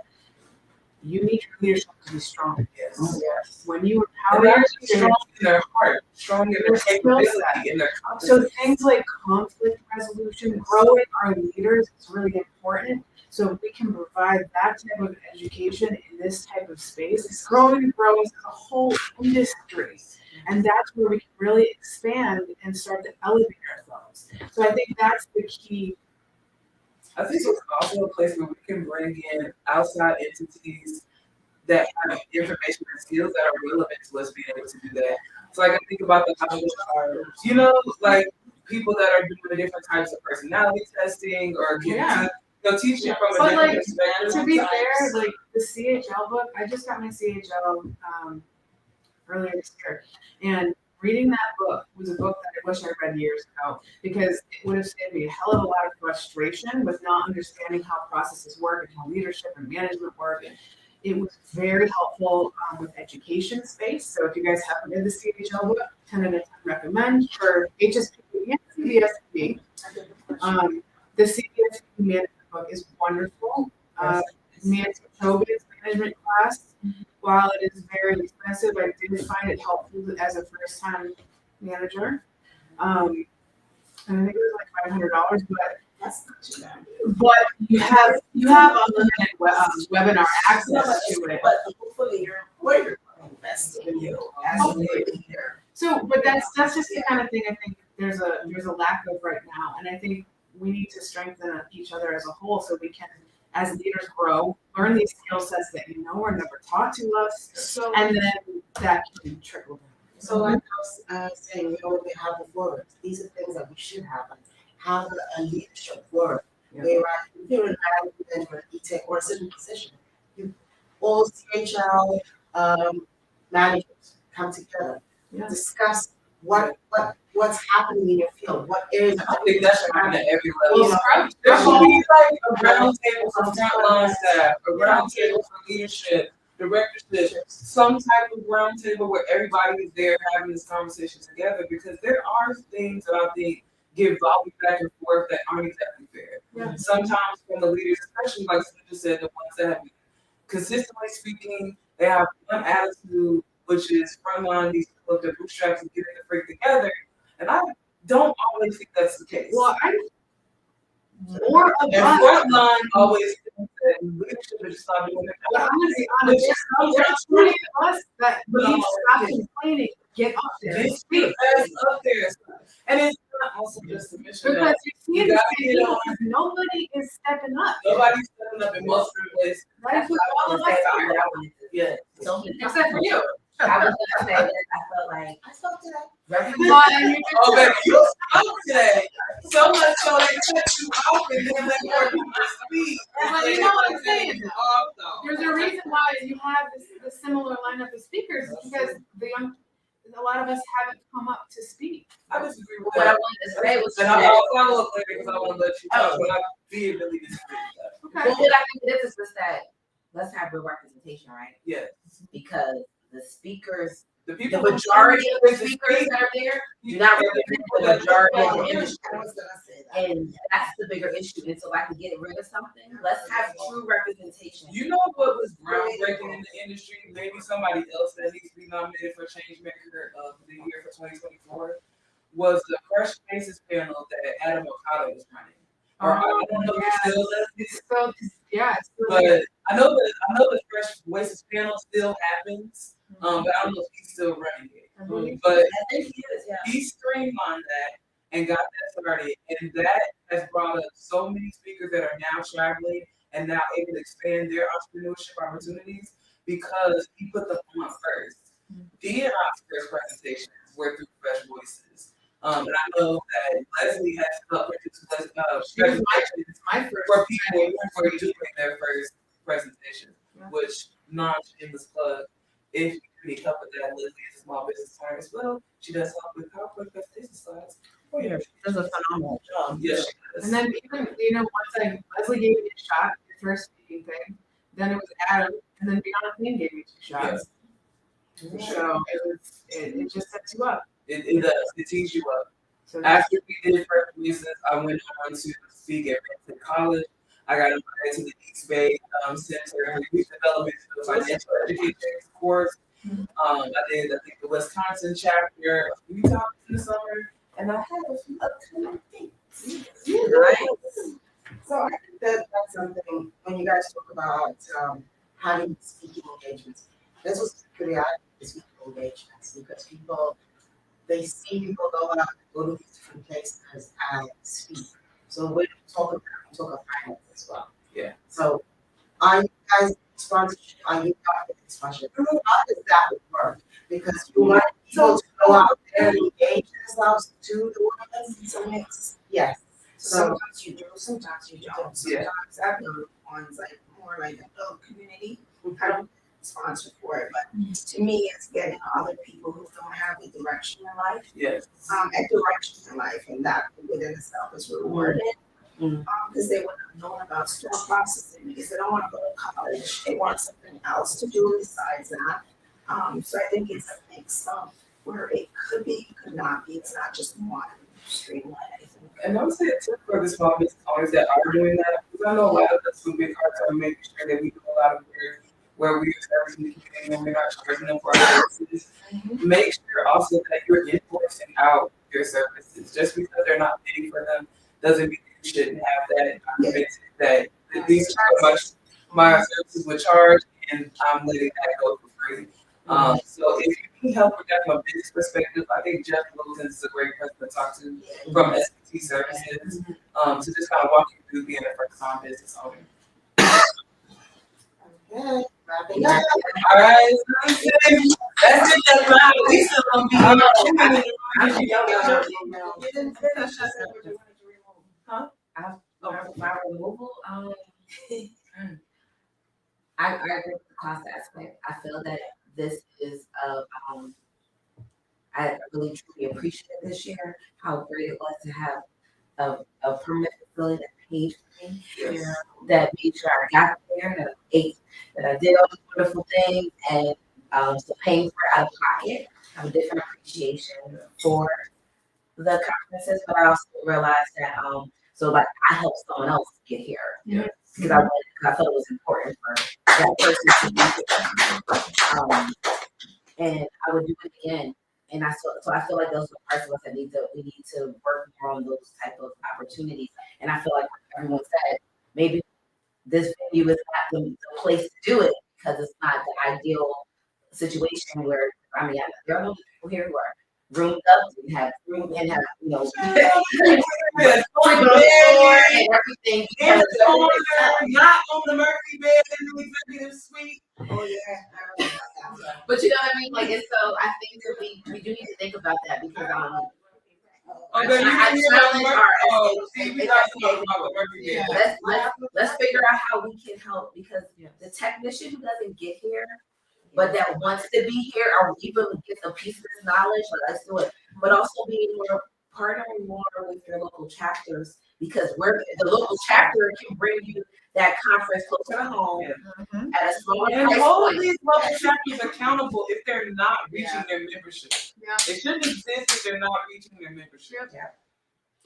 Speaker 5: you need your leadership to be strong.
Speaker 8: Yes.
Speaker 5: When you
Speaker 8: And
Speaker 5: empower
Speaker 8: they're
Speaker 5: your
Speaker 8: actually strong in their heart, strong in their capability, in their
Speaker 5: so
Speaker 8: competency.
Speaker 5: things like conflict resolution, growing our leaders is really important. So if we can provide that type of education in this type of space, growing grows as a whole industry. And that's where we can really expand and start to elevate ourselves. So I think that's the key.
Speaker 3: I think it's also a place where we can bring in outside entities that have information and skills that are relevant to us being able to do that. So like I think about the like people that are doing different types of personality testing or getting teaching from a
Speaker 5: But
Speaker 3: different
Speaker 5: like,
Speaker 3: perspective.
Speaker 5: to be fair, like the CHL book, I just got my CHL earlier this year. And reading that book was a book that I wish I read years ago because it would have saved me a hell of a lot of frustration with not understanding how processes work and how leadership and management work. It was very helpful with education space. So if you guys haven't read the CHL book, 10 out of 10 recommend for HSP and CBSP. The CBSP management book is wonderful. Nancy Tobin's management class, while it is very expensive, I did find it helpful as a first-time manager. And I think it was like $500, but
Speaker 6: That's not too bad.
Speaker 5: but you have unlimited webinar access to it.
Speaker 6: But hopefully your employer will invest in you as a leader.
Speaker 5: So, but that's just the kind of thing I think there's a lack of right now, and I think we need to strengthen each other as a whole so we can, as leaders, grow, learn these skill sets that were never taught to us, and then that can trickle down.
Speaker 6: So like I was saying, we already have the words. These are things that we should have. Like have a leadership word.
Speaker 5: Yeah.
Speaker 6: Where if you're in management, or a certain position, you all CHL managers come together,
Speaker 5: Yeah.
Speaker 6: discuss what's happening in your field, what areas.
Speaker 3: I think that should happen at every level.
Speaker 6: Well,
Speaker 3: There should be like a round table for frontline staff, a round table for leadership, directorship, some type of round table where everybody is there having this conversation together, because there are things that I think give value back and forth that aren't exactly fair.
Speaker 5: Yeah.
Speaker 3: Sometimes from the leaders, especially like you just said, the ones that have been consistently speaking, they have one attitude, which is frontline needs to put their bootstraps and get it to freak together. And I don't always think that's the case.
Speaker 5: Well, I'm more of
Speaker 3: And
Speaker 5: us.
Speaker 3: frontline always thinks that leadership is just not doing it.
Speaker 5: But I'm gonna be honest, there's too many of us that need to stop complaining, get up there and
Speaker 3: This
Speaker 5: speak.
Speaker 3: is up there. And it's not also just a mission
Speaker 5: Because
Speaker 3: that
Speaker 5: you see
Speaker 3: you
Speaker 5: the
Speaker 3: gotta
Speaker 5: same
Speaker 3: get
Speaker 5: people,
Speaker 3: on.
Speaker 5: because nobody is stepping up.
Speaker 3: nobody's stepping up in most places.
Speaker 5: That is all of us here.
Speaker 3: Yeah.
Speaker 5: Except for you.
Speaker 7: I was gonna say that I felt like
Speaker 6: I spoke to that.
Speaker 3: Oh, baby, you spoke today. So much so they cut you off and then let more people speak.
Speaker 5: But you know what I'm saying?
Speaker 3: Off, though.
Speaker 5: There's a reason why you have this similar lineup of speakers, because a lot of us haven't come up to speak.
Speaker 3: I disagree with
Speaker 7: what I
Speaker 3: that.
Speaker 7: wanted to say was
Speaker 3: And
Speaker 7: that.
Speaker 3: I'll follow up later because I want to let you talk, but I vehemently disagree with that.
Speaker 5: Okay.
Speaker 7: Well, what I think it is that let's have real representation, right?
Speaker 3: Yeah.
Speaker 7: Because the speakers,
Speaker 3: The
Speaker 7: the
Speaker 3: people.
Speaker 7: majority of the speakers that are there do not represent the majority of the industry.
Speaker 6: I was gonna say that.
Speaker 7: And that's the bigger issue. And so I can get rid of something. Let's have true representation.
Speaker 3: You know what was groundbreaking in the industry? Maybe somebody else that needs to be nominated for Changemaker of the Year for 2024 was the Fresh Faces panel that Adam Okada was running. Or I don't know if it still does this,
Speaker 5: So, yeah, it's
Speaker 3: but
Speaker 5: really,
Speaker 3: I know the Fresh Voices panel still happens. But I don't know if he's still running it. But
Speaker 7: I think he is, yeah.
Speaker 3: he streamlined that and got that started, and that has brought up so many speakers that are now traveling and now able to expand their entrepreneurship opportunities because he put them on first. DNI's first presentations were through Fresh Voices. And I know that Leslie has produced presentations
Speaker 5: my first.
Speaker 3: for people who are doing their first presentation, which non-shameless plug. If you need help with that, Leslie is a small business owner as well. She does help with PowerPoint presentation slides. Oh yeah,
Speaker 4: She does a phenomenal job.
Speaker 3: yeah, she does.
Speaker 5: And then even, once Leslie gave me a shot, the first speaking thing, then it was Adam, and then Beyond Clean gave me 2 shots. So it just sets you up.
Speaker 3: It does. It tees you up.
Speaker 5: So
Speaker 3: After we did Fresh Voices, I went on to speak at Renton College. I got invited to the East Bay Center for Youth Development for the Financial Education course. I did, I think, the Wisconsin chapter a few times in the summer, and I have a few upcoming things.
Speaker 4: Nice.
Speaker 6: So I think that that's something, when you guys talk about having speaking engagements, this was pretty odd, speaking engagements, because people, they see people go to these different places and speak. So when we talk about finance as well.
Speaker 3: Yeah.
Speaker 6: So are you guys sponsorship, are you part of the sponsorship? How does that work? Because you want people to go out there and engage themselves to the ones in some mix. Yes. So
Speaker 8: Sometimes you do, sometimes you don't.
Speaker 3: Yeah.
Speaker 8: Sometimes I've known ones like more like adult community. I don't sponsor for it, but to me, it's getting other people who don't have a direction in life,
Speaker 3: Yes.
Speaker 8: a direction in life, and that within itself is rewarding. Because they wouldn't have known about store processing because they don't want to go to college. They want something else to do besides that. So I think it's a mix of where it could be, could not be. It's not just one streamline.
Speaker 3: And I would say a tip for the small business owners that are doing that, because I know a lot of us would be hard to make sure that we do a lot of work where we are servicing the community and we're not charging them for our services. Make sure also that you're enforcing out your services. Just because they're not paying for them doesn't mean you shouldn't have that documented that these are how much my services would charge and I'm letting that go for free. So if you need help with that from a business perspective, I think Jeff Wilson is a great person to talk to from SPT Services to just kind of walk you through being a first-time business owner.
Speaker 6: Okay.
Speaker 3: All right, that's it. That's loud. We still gonna be
Speaker 6: You didn't finish. I said what you wanted to remove.
Speaker 7: My removal, I agree with the cost aspect. I feel that this is I really truly appreciate this year how great it was to have a permanent facility that paid for me, that made sure I got there, that I ate, that I did all these wonderful things, and so paying for it out of pocket. I have a different appreciation for the conferences, but I also realized that so like I helped someone else get here because I felt it was important for that person to be here. And I would do it again. And so I feel like those are parts of us that we need to work more on those type of opportunities. And I feel like everyone said, maybe this venue is not the place to do it because it's not the ideal situation where, I mean, there are those people here who are roomed up and have room and have, and everything.
Speaker 3: Not on the Murphy bed in the executive suite.
Speaker 8: Oh yeah.
Speaker 7: But you know what I mean? Like, and so I think that we do need to think about that because let's figure out how we can help because the technician who doesn't get here, but that wants to be here or even get a piece of this knowledge, let's do it. But also being more partnering more with your local chapters because the local chapter can bring you that conference closer to home at a smaller
Speaker 3: and
Speaker 7: price
Speaker 3: hold
Speaker 7: point.
Speaker 3: these local chapters accountable if they're not reaching their membership.
Speaker 5: Yeah.
Speaker 3: It shouldn't exist if they're not reaching their membership.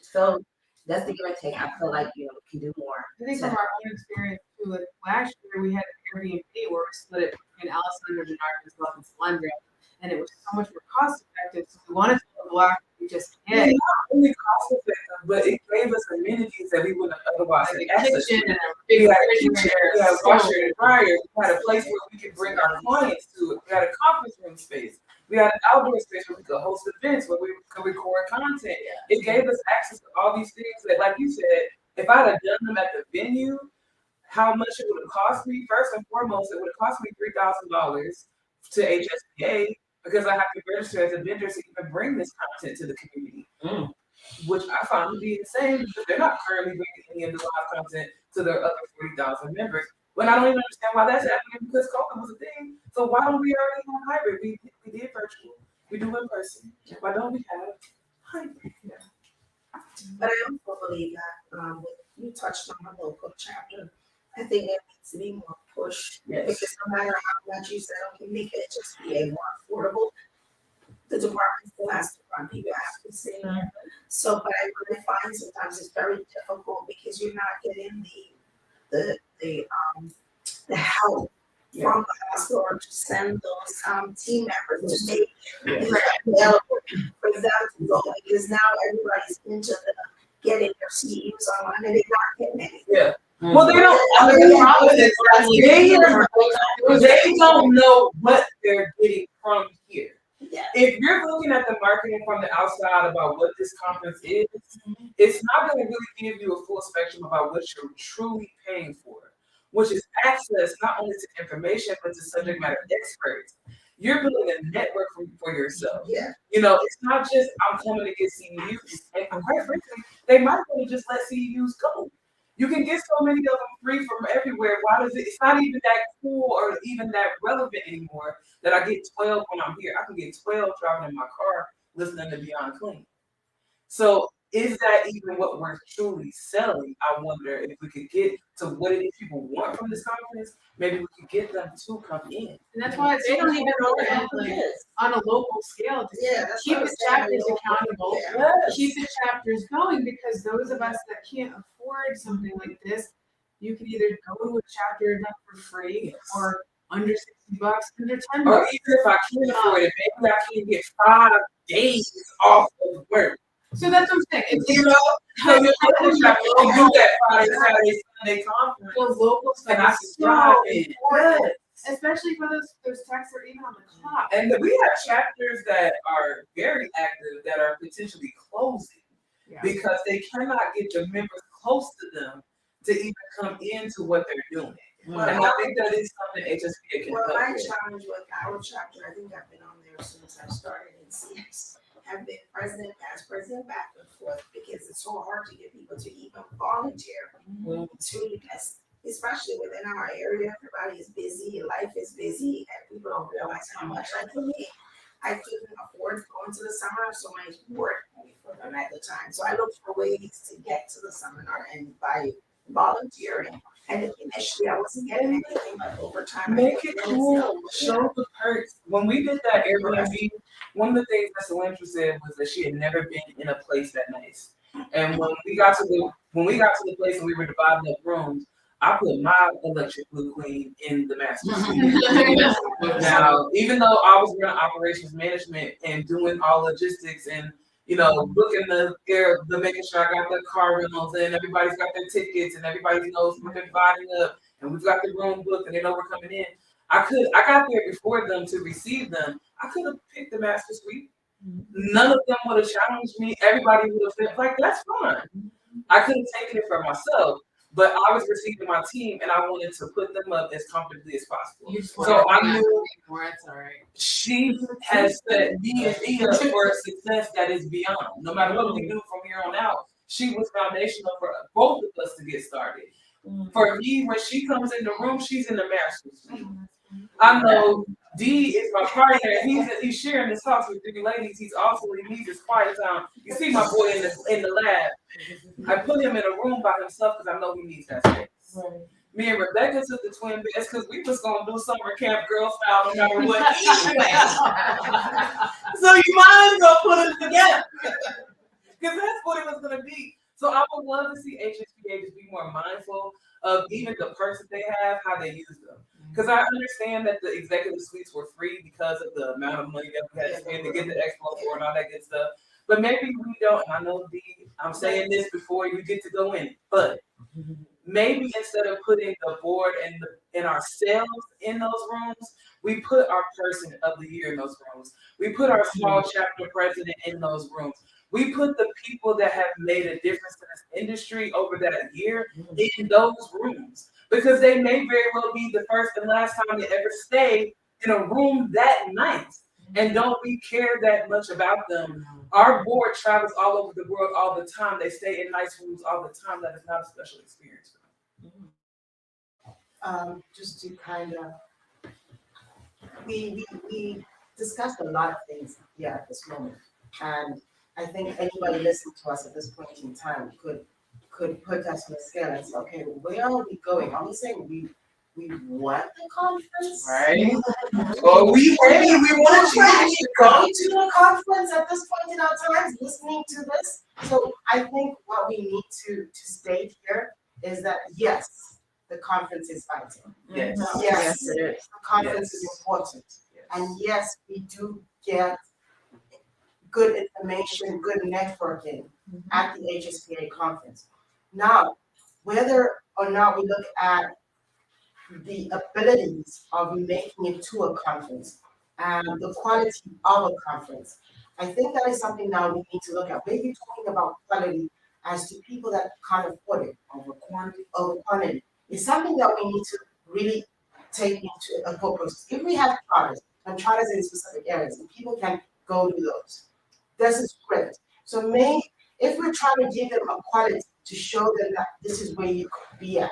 Speaker 7: So that's the give and take. I feel like we can do more.
Speaker 5: I think from our own experience too, like last year we had an Airbnb where we split it between Alessandra, Arkansas, and Solandra, and it was so much more cost effective. So we wanted to go block we just
Speaker 3: Yeah,
Speaker 5: had.
Speaker 3: not only cost effective, but it gave us amenities that we wouldn't have otherwise
Speaker 5: Like
Speaker 3: had
Speaker 5: a
Speaker 3: access to.
Speaker 5: kitchen and a
Speaker 3: We
Speaker 5: big
Speaker 3: had a
Speaker 5: kitchen
Speaker 3: kitchen,
Speaker 5: there.
Speaker 3: we had a
Speaker 5: So-
Speaker 3: washer and dryer, we had a place where we could bring our clients to it. We had a conference room space. We had an outdoor space where we could host events, where we could record content. It gave us access to all these things that, like you said, if I'd have done them at the venue, how much it would have cost me. First and foremost, it would have cost me $3,000 to HSBA because I have to register as a vendor to even bring this content to the community. Which I found to be insane because they're not currently bringing any of the live content to their other 40,000 members. When I don't even understand why that's happening because COVID was a thing. So why don't we already have hybrid? We did virtual. We do in person. Why don't we have hybrid?
Speaker 8: But I also believe that what you touched on the local chapter, I think it needs to be more pushed. Because no matter how much you said, okay, make it just be a more affordable. The department still has to run, people have to stay there. So, but I really find sometimes it's very difficult because you're not getting
Speaker 6: the help from the hospital to send those team members to make it available for them to go, because now everybody's into the getting their CEUs online and they're not getting any.
Speaker 3: Yeah. Well, they don't. I mean, the problem is they don't know what they're getting from here.
Speaker 6: Yeah.
Speaker 3: If you're looking at the marketing from the outside about what this conference is, it's not going to really give you a full spectrum about what you're truly paying for, which is access not only to information but to subject matter experts. You're building a network for yourself.
Speaker 6: Yeah.
Speaker 3: You know, it's not just I'm coming to get CEUs. And quite frankly, they might want to just let CEUs go. You can get so many of them free from everywhere. Why does it? It's not even that cool or even that relevant anymore that I get 12 when I'm here. I can get 12 driving in my car listening to Beyond Clean. So is that even what we're truly selling? I wonder if we could get to what it is people want from this conference. Maybe we could get them to come in.
Speaker 5: And that's why it's
Speaker 4: They don't even know what
Speaker 5: important,
Speaker 4: help
Speaker 5: like,
Speaker 4: is.
Speaker 5: on a local scale to
Speaker 6: Yeah, that's
Speaker 5: keep
Speaker 6: what
Speaker 5: the
Speaker 6: I'm saying,
Speaker 5: chapters
Speaker 6: local,
Speaker 5: accountable,
Speaker 6: yeah.
Speaker 5: keep the chapters going, because those of us that can't afford something like this, you can either go to a chapter event for free or under $60, under $10.
Speaker 3: Or even if I can't afford it, maybe I can get 5 days off of work.
Speaker 5: So that's what I'm saying. It's
Speaker 3: You know, so you can do that Friday, Saturday, Sunday conference.
Speaker 5: the local stuff
Speaker 3: And I
Speaker 5: is
Speaker 3: can drive
Speaker 5: so
Speaker 3: in.
Speaker 5: important, especially for those texts that are even on the clock.
Speaker 3: And we have chapters that are very active that are potentially closing
Speaker 5: Yeah.
Speaker 3: because they cannot get the members close to them to even come into what they're doing.
Speaker 6: Well,
Speaker 3: And I think that is something HSPA can
Speaker 6: Well,
Speaker 3: help
Speaker 6: my
Speaker 3: with.
Speaker 6: challenge with our chapter, I think I've been on there since I started in CS, have been president, past president, back and forth, because it's so hard to get people to even volunteer to this, especially within our area. Everybody is busy, life is busy, and people don't realize how much. Like for me, I couldn't afford going to the seminar, so my work for them at the time. So I looked for ways to get to the seminar, and by volunteering. And initially, I wasn't getting anything, but over time, I
Speaker 3: Make
Speaker 6: got
Speaker 3: it
Speaker 6: really
Speaker 3: cool.
Speaker 6: stuff.
Speaker 3: Show the perks. When we did that Airbnb, one of the things that Solentra said was that she had never been in a place that nice. And when we got to the place and we were dividing up rooms, I put my electric blue queen in the master suite. Now, even though I was running operations management and doing all logistics and booking the making sure I got the car rentals and everybody's got their tickets and everybody knows we're dividing up and we've got the room booked and they know we're coming in. I got there before them to receive them. I could have picked the master suite. None of them would have challenged me. Everybody would have felt like that's fine. I could have taken it for myself, but I was receiving my team and I wanted to put them up as comfortably as possible. So I knew
Speaker 5: It's all right.
Speaker 3: she has set me and me up for a success that is beyond. No matter what we do from here on out, she was foundational for both of us to get started. For me, when she comes in the room, she's in the master suite. I know D is my partner. He's sharing this house with 3 ladies. He needs his quiet time. You see my boy in the lab. I put him in a room by himself because I know he needs that space. Right. Me and Rebecca took the twin beds because we was gonna do summer camp girl style no matter what. So you might as well put it together because that's what it was gonna be. So I would love to see HSPA just be more mindful of even the perks that they have, how they use them. Because I understand that the executive suites were free because of the amount of money that we had to spend to get the expo floor and all that good stuff. But maybe we don't, and I know I'm saying this before you get to go in it, but maybe instead of putting the board and ourselves in those rooms, we put our person of the year in those rooms. We put our small chapter president in those rooms. We put the people that have made a difference in this industry over that year in those rooms. Because they may very well be the first and last time they ever stay in a room that nice. And don't we care that much about them? Our board travels all over the world all the time. They stay in nice rooms all the time. That is not a special experience for them.
Speaker 6: Just to kind of, we discussed a lot of things here at this moment. And I think anybody listening to us at this point in time could put us on a scale and say, okay, where are we going? Are we saying we want the conference?
Speaker 3: Right? Or we want
Speaker 6: to actually go to the conference at this point in our times, listening to this. So I think what we need to state here is that yes, the the conference is vital.
Speaker 3: Yes.
Speaker 6: Yes,
Speaker 4: it is.
Speaker 6: the conference is important. And yes, we do get good information, good networking at the HSPA conference. Now, whether or not we look at the abilities of making it to a conference and the quality of a conference, I think that is something now we need to look at. Maybe talking about quality as to people that can't afford it over quantity is something that we need to really take into a focus. If we have charters and charters in specific areas and people can go to those, this is great. So maybe if we're trying to give them a quality to show them that this is where you could be at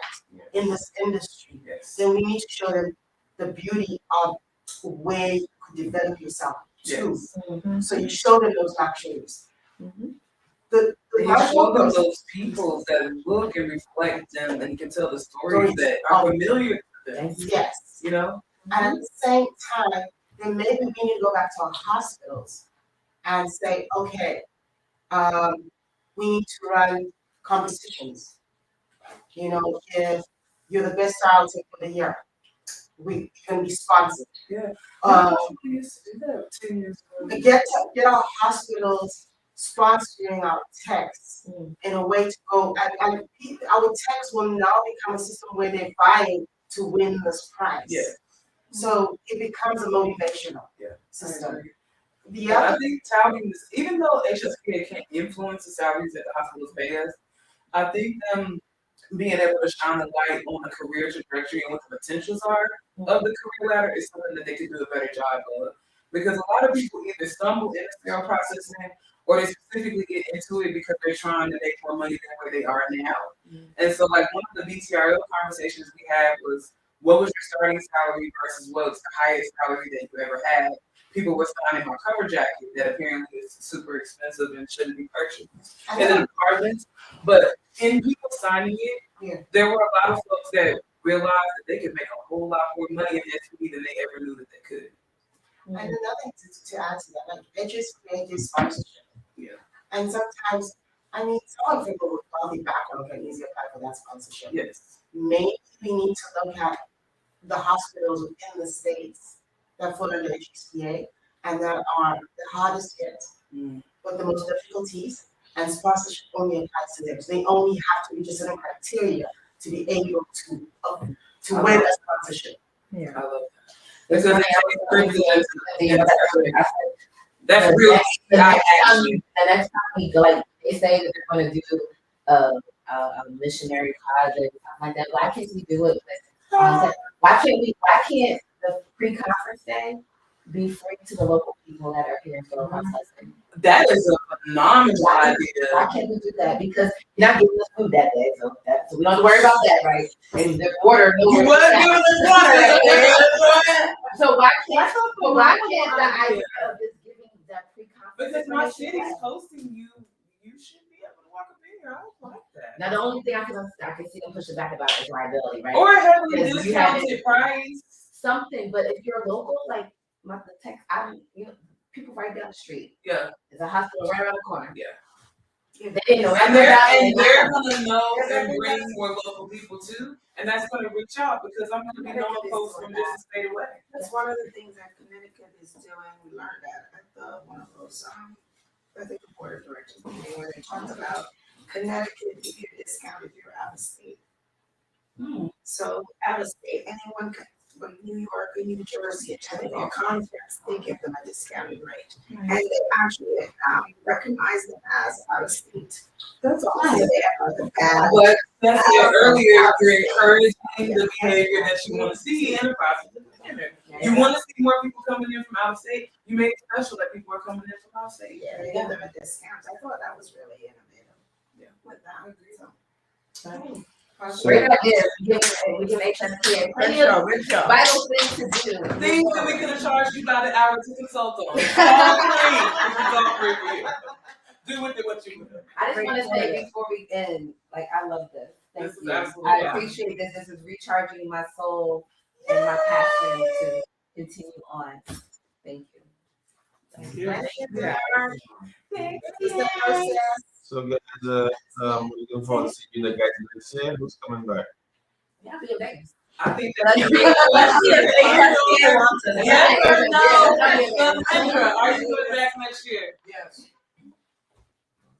Speaker 6: in this industry, then we need to show them the beauty of where you could develop yourself too. So you show them those luxuries. The
Speaker 3: You show them those people that look and reflect them and can tell the stories that are familiar to them.
Speaker 6: Yes.
Speaker 3: You know?
Speaker 6: And at the same time, then maybe we need to go back to our hospitals and say, okay, we need to run competitions. You know, if you're the best child for the year, we can be sponsored.
Speaker 3: Yeah.
Speaker 6: We
Speaker 3: used to do that 10 years ago.
Speaker 6: get our hospitals sponsoring our techs in a way to go, and our techs will now become a system where they're vying to win this prize.
Speaker 3: Yeah.
Speaker 6: So it becomes a motivational system.
Speaker 3: I think touting this, even though HSPA can't influence the salaries that the hospitals pay us, I think them being able to shine a light on the career trajectory and what the potentials are of the career ladder is something that they could do a better job of. Because a lot of people either stumble in the sterile processing or they specifically get into it because they're trying to make more money than where they are now. And so like one of the BTRO conversations we had was, what was your starting salary versus what's the highest salary that you ever had? People were signing my cover jacket that apparently is super expensive and shouldn't be purchased in the departments. But in people signing it, there were a lot of folks that realized that they could make a whole lot more money in SPE than they ever knew that they could.
Speaker 6: And another thing to add to that, like they just created sponsorship.
Speaker 3: Yeah.
Speaker 6: And sometimes, I mean, someone from a wealthy background can easily apply for that sponsorship.
Speaker 3: Yes.
Speaker 6: Maybe we need to look at the hospitals within the states that fall under HCA and that are the hardest hit with the most difficulties, and sponsorship only applies to them. So they only have to reach a certain criteria to be able to win a sponsorship.
Speaker 3: I love that. Because that's real.
Speaker 7: The next time we go, like they say that they're going to do a missionary project, something like that. Why can't we do it? Why can't the pre-conference day be free to the local people that are here in Federal Processing?
Speaker 3: That is a phenomenal idea.
Speaker 7: Why can't we do that? Because you're not giving us food that day, so we don't have to worry about that, right? And the water, no
Speaker 3: You
Speaker 7: water.
Speaker 3: was giving us water.
Speaker 7: So why can't the idea of this giving that pre-conference?
Speaker 3: Because my city's hosting you, you should be able to walk up in here. I don't like that.
Speaker 7: Now the only thing I can see them pushing back about is liability, right?
Speaker 3: Or heavily
Speaker 7: Because you have
Speaker 3: discounted price.
Speaker 7: something, but if you're local, like the tech, people right down the street.
Speaker 3: Yeah.
Speaker 7: There's a hospital right around the corner.
Speaker 3: Yeah.
Speaker 7: They didn't know
Speaker 3: And they're gonna know
Speaker 7: They're
Speaker 3: and bring more local people too, and that's gonna reach out because I'm gonna be knowing folks from just a state away.
Speaker 8: That's one of the things that Connecticut is doing. We learned that at the one of those I think the board of directors meeting where they talked about Connecticut give you a discount if you're out of state. So out of state, anyone can, from New York or New Jersey attending a conference, they give them a discounted rate. And they actually recognize them as out of state. That's awesome. So they have the badge.
Speaker 3: But that's earlier, you're encouraging the behavior that you want to see in the process of the center. You want to see more people coming in from out of state, you make it special that people are coming in from out of state.
Speaker 8: Yeah, they give them a discount. I thought that was really innovative.
Speaker 3: Yeah.
Speaker 8: With that.
Speaker 7: Great idea. We give HSPA plenty of vital things to do.
Speaker 3: Things that we could have charged you by the hour to consult on. All free. Do with it what you want.
Speaker 7: I just want to say before we end, like I love this. Thank
Speaker 3: This is
Speaker 7: you.
Speaker 3: absolutely
Speaker 7: I
Speaker 3: awesome.
Speaker 7: appreciate this. This is recharging my soul and my passion to continue on. Thank you.
Speaker 3: Thank you.
Speaker 2: So guys, we're looking forward to seeing you guys next year. Who's coming back?
Speaker 6: Yeah, be a Vegas.
Speaker 3: I think
Speaker 7: Let's
Speaker 3: that.
Speaker 7: see, let's see if ASCA wants us.
Speaker 3: Yeah,
Speaker 6: Yeah.
Speaker 3: Sandra, are you coming back next year?
Speaker 6: Yes.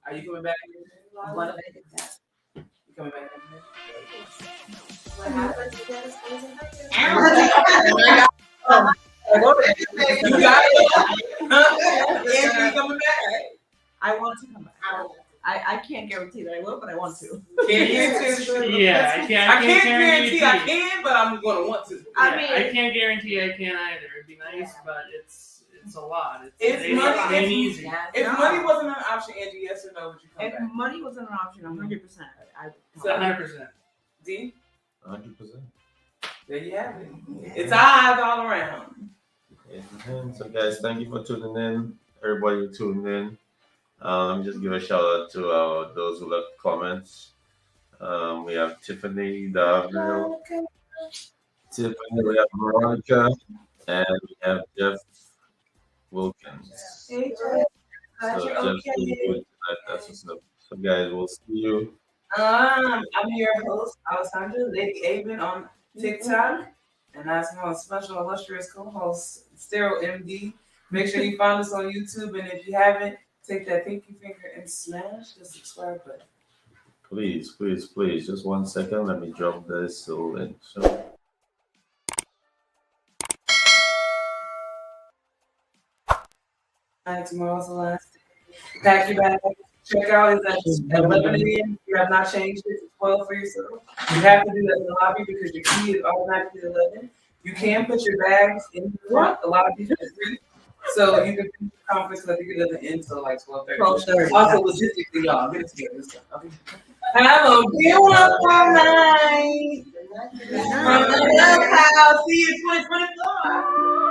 Speaker 3: Are you coming back next year?
Speaker 7: What do they think?
Speaker 3: You coming back next year?
Speaker 6: What happens if that is closing?
Speaker 3: You got it. Andrew, you coming back?
Speaker 4: I want to come back. I can't guarantee that I will, but I want to.
Speaker 3: Can't guarantee.
Speaker 1: Yeah, I can't
Speaker 3: guarantee I
Speaker 1: guarantee.
Speaker 3: can, but I'm gonna want to.
Speaker 4: I
Speaker 1: Yeah,
Speaker 4: mean-
Speaker 1: I can't guarantee I can either. It'd be nice, but it's a lot.
Speaker 3: It's
Speaker 1: it
Speaker 3: money,
Speaker 1: ain't
Speaker 3: it's-
Speaker 1: easy.
Speaker 3: If money wasn't an option, Angie, yes or no, would you come
Speaker 4: If
Speaker 3: back?
Speaker 4: money wasn't an option, 100%. I
Speaker 1: It's 100%.
Speaker 3: D,
Speaker 2: 100%.
Speaker 3: there you have it. It's eyes all around.
Speaker 2: And so guys, thank you for tuning in. Everybody who tuned in. Let me just give a shout out to those who left comments. We have Tiffany, Davil, Tiffany, we have Veronica, and we have Jeff Wilkins.
Speaker 3: Hey,
Speaker 2: So
Speaker 3: Jeff, you're
Speaker 2: Jeff's
Speaker 3: okay.
Speaker 2: doing good tonight. That's what's up. So guys, we'll see you.
Speaker 3: I'm your host, Alessandra, Lady Avon on TikTok, and that's my special illustrious co-host, Stereo MD. Make sure you find us on YouTube, and if you haven't, take that pinky finger and smash the subscribe button.
Speaker 2: Please, please, please. Just 1 second. Let me drop this link. So.
Speaker 3: Tomorrow's the last day. Pack your bag. Check out is at 11 a.m. You have not changed it to 12 for yourself. You have to do that in the lobby because your key is automatically 11. You can put your bags in the front. A lot of people are free. So you can finish the conference because I think it doesn't end until like 12:30.
Speaker 4: 12:30.
Speaker 3: Also, logistically, y'all, get it together. Okay. Have a beautiful night. From the Love House. See you in 2024.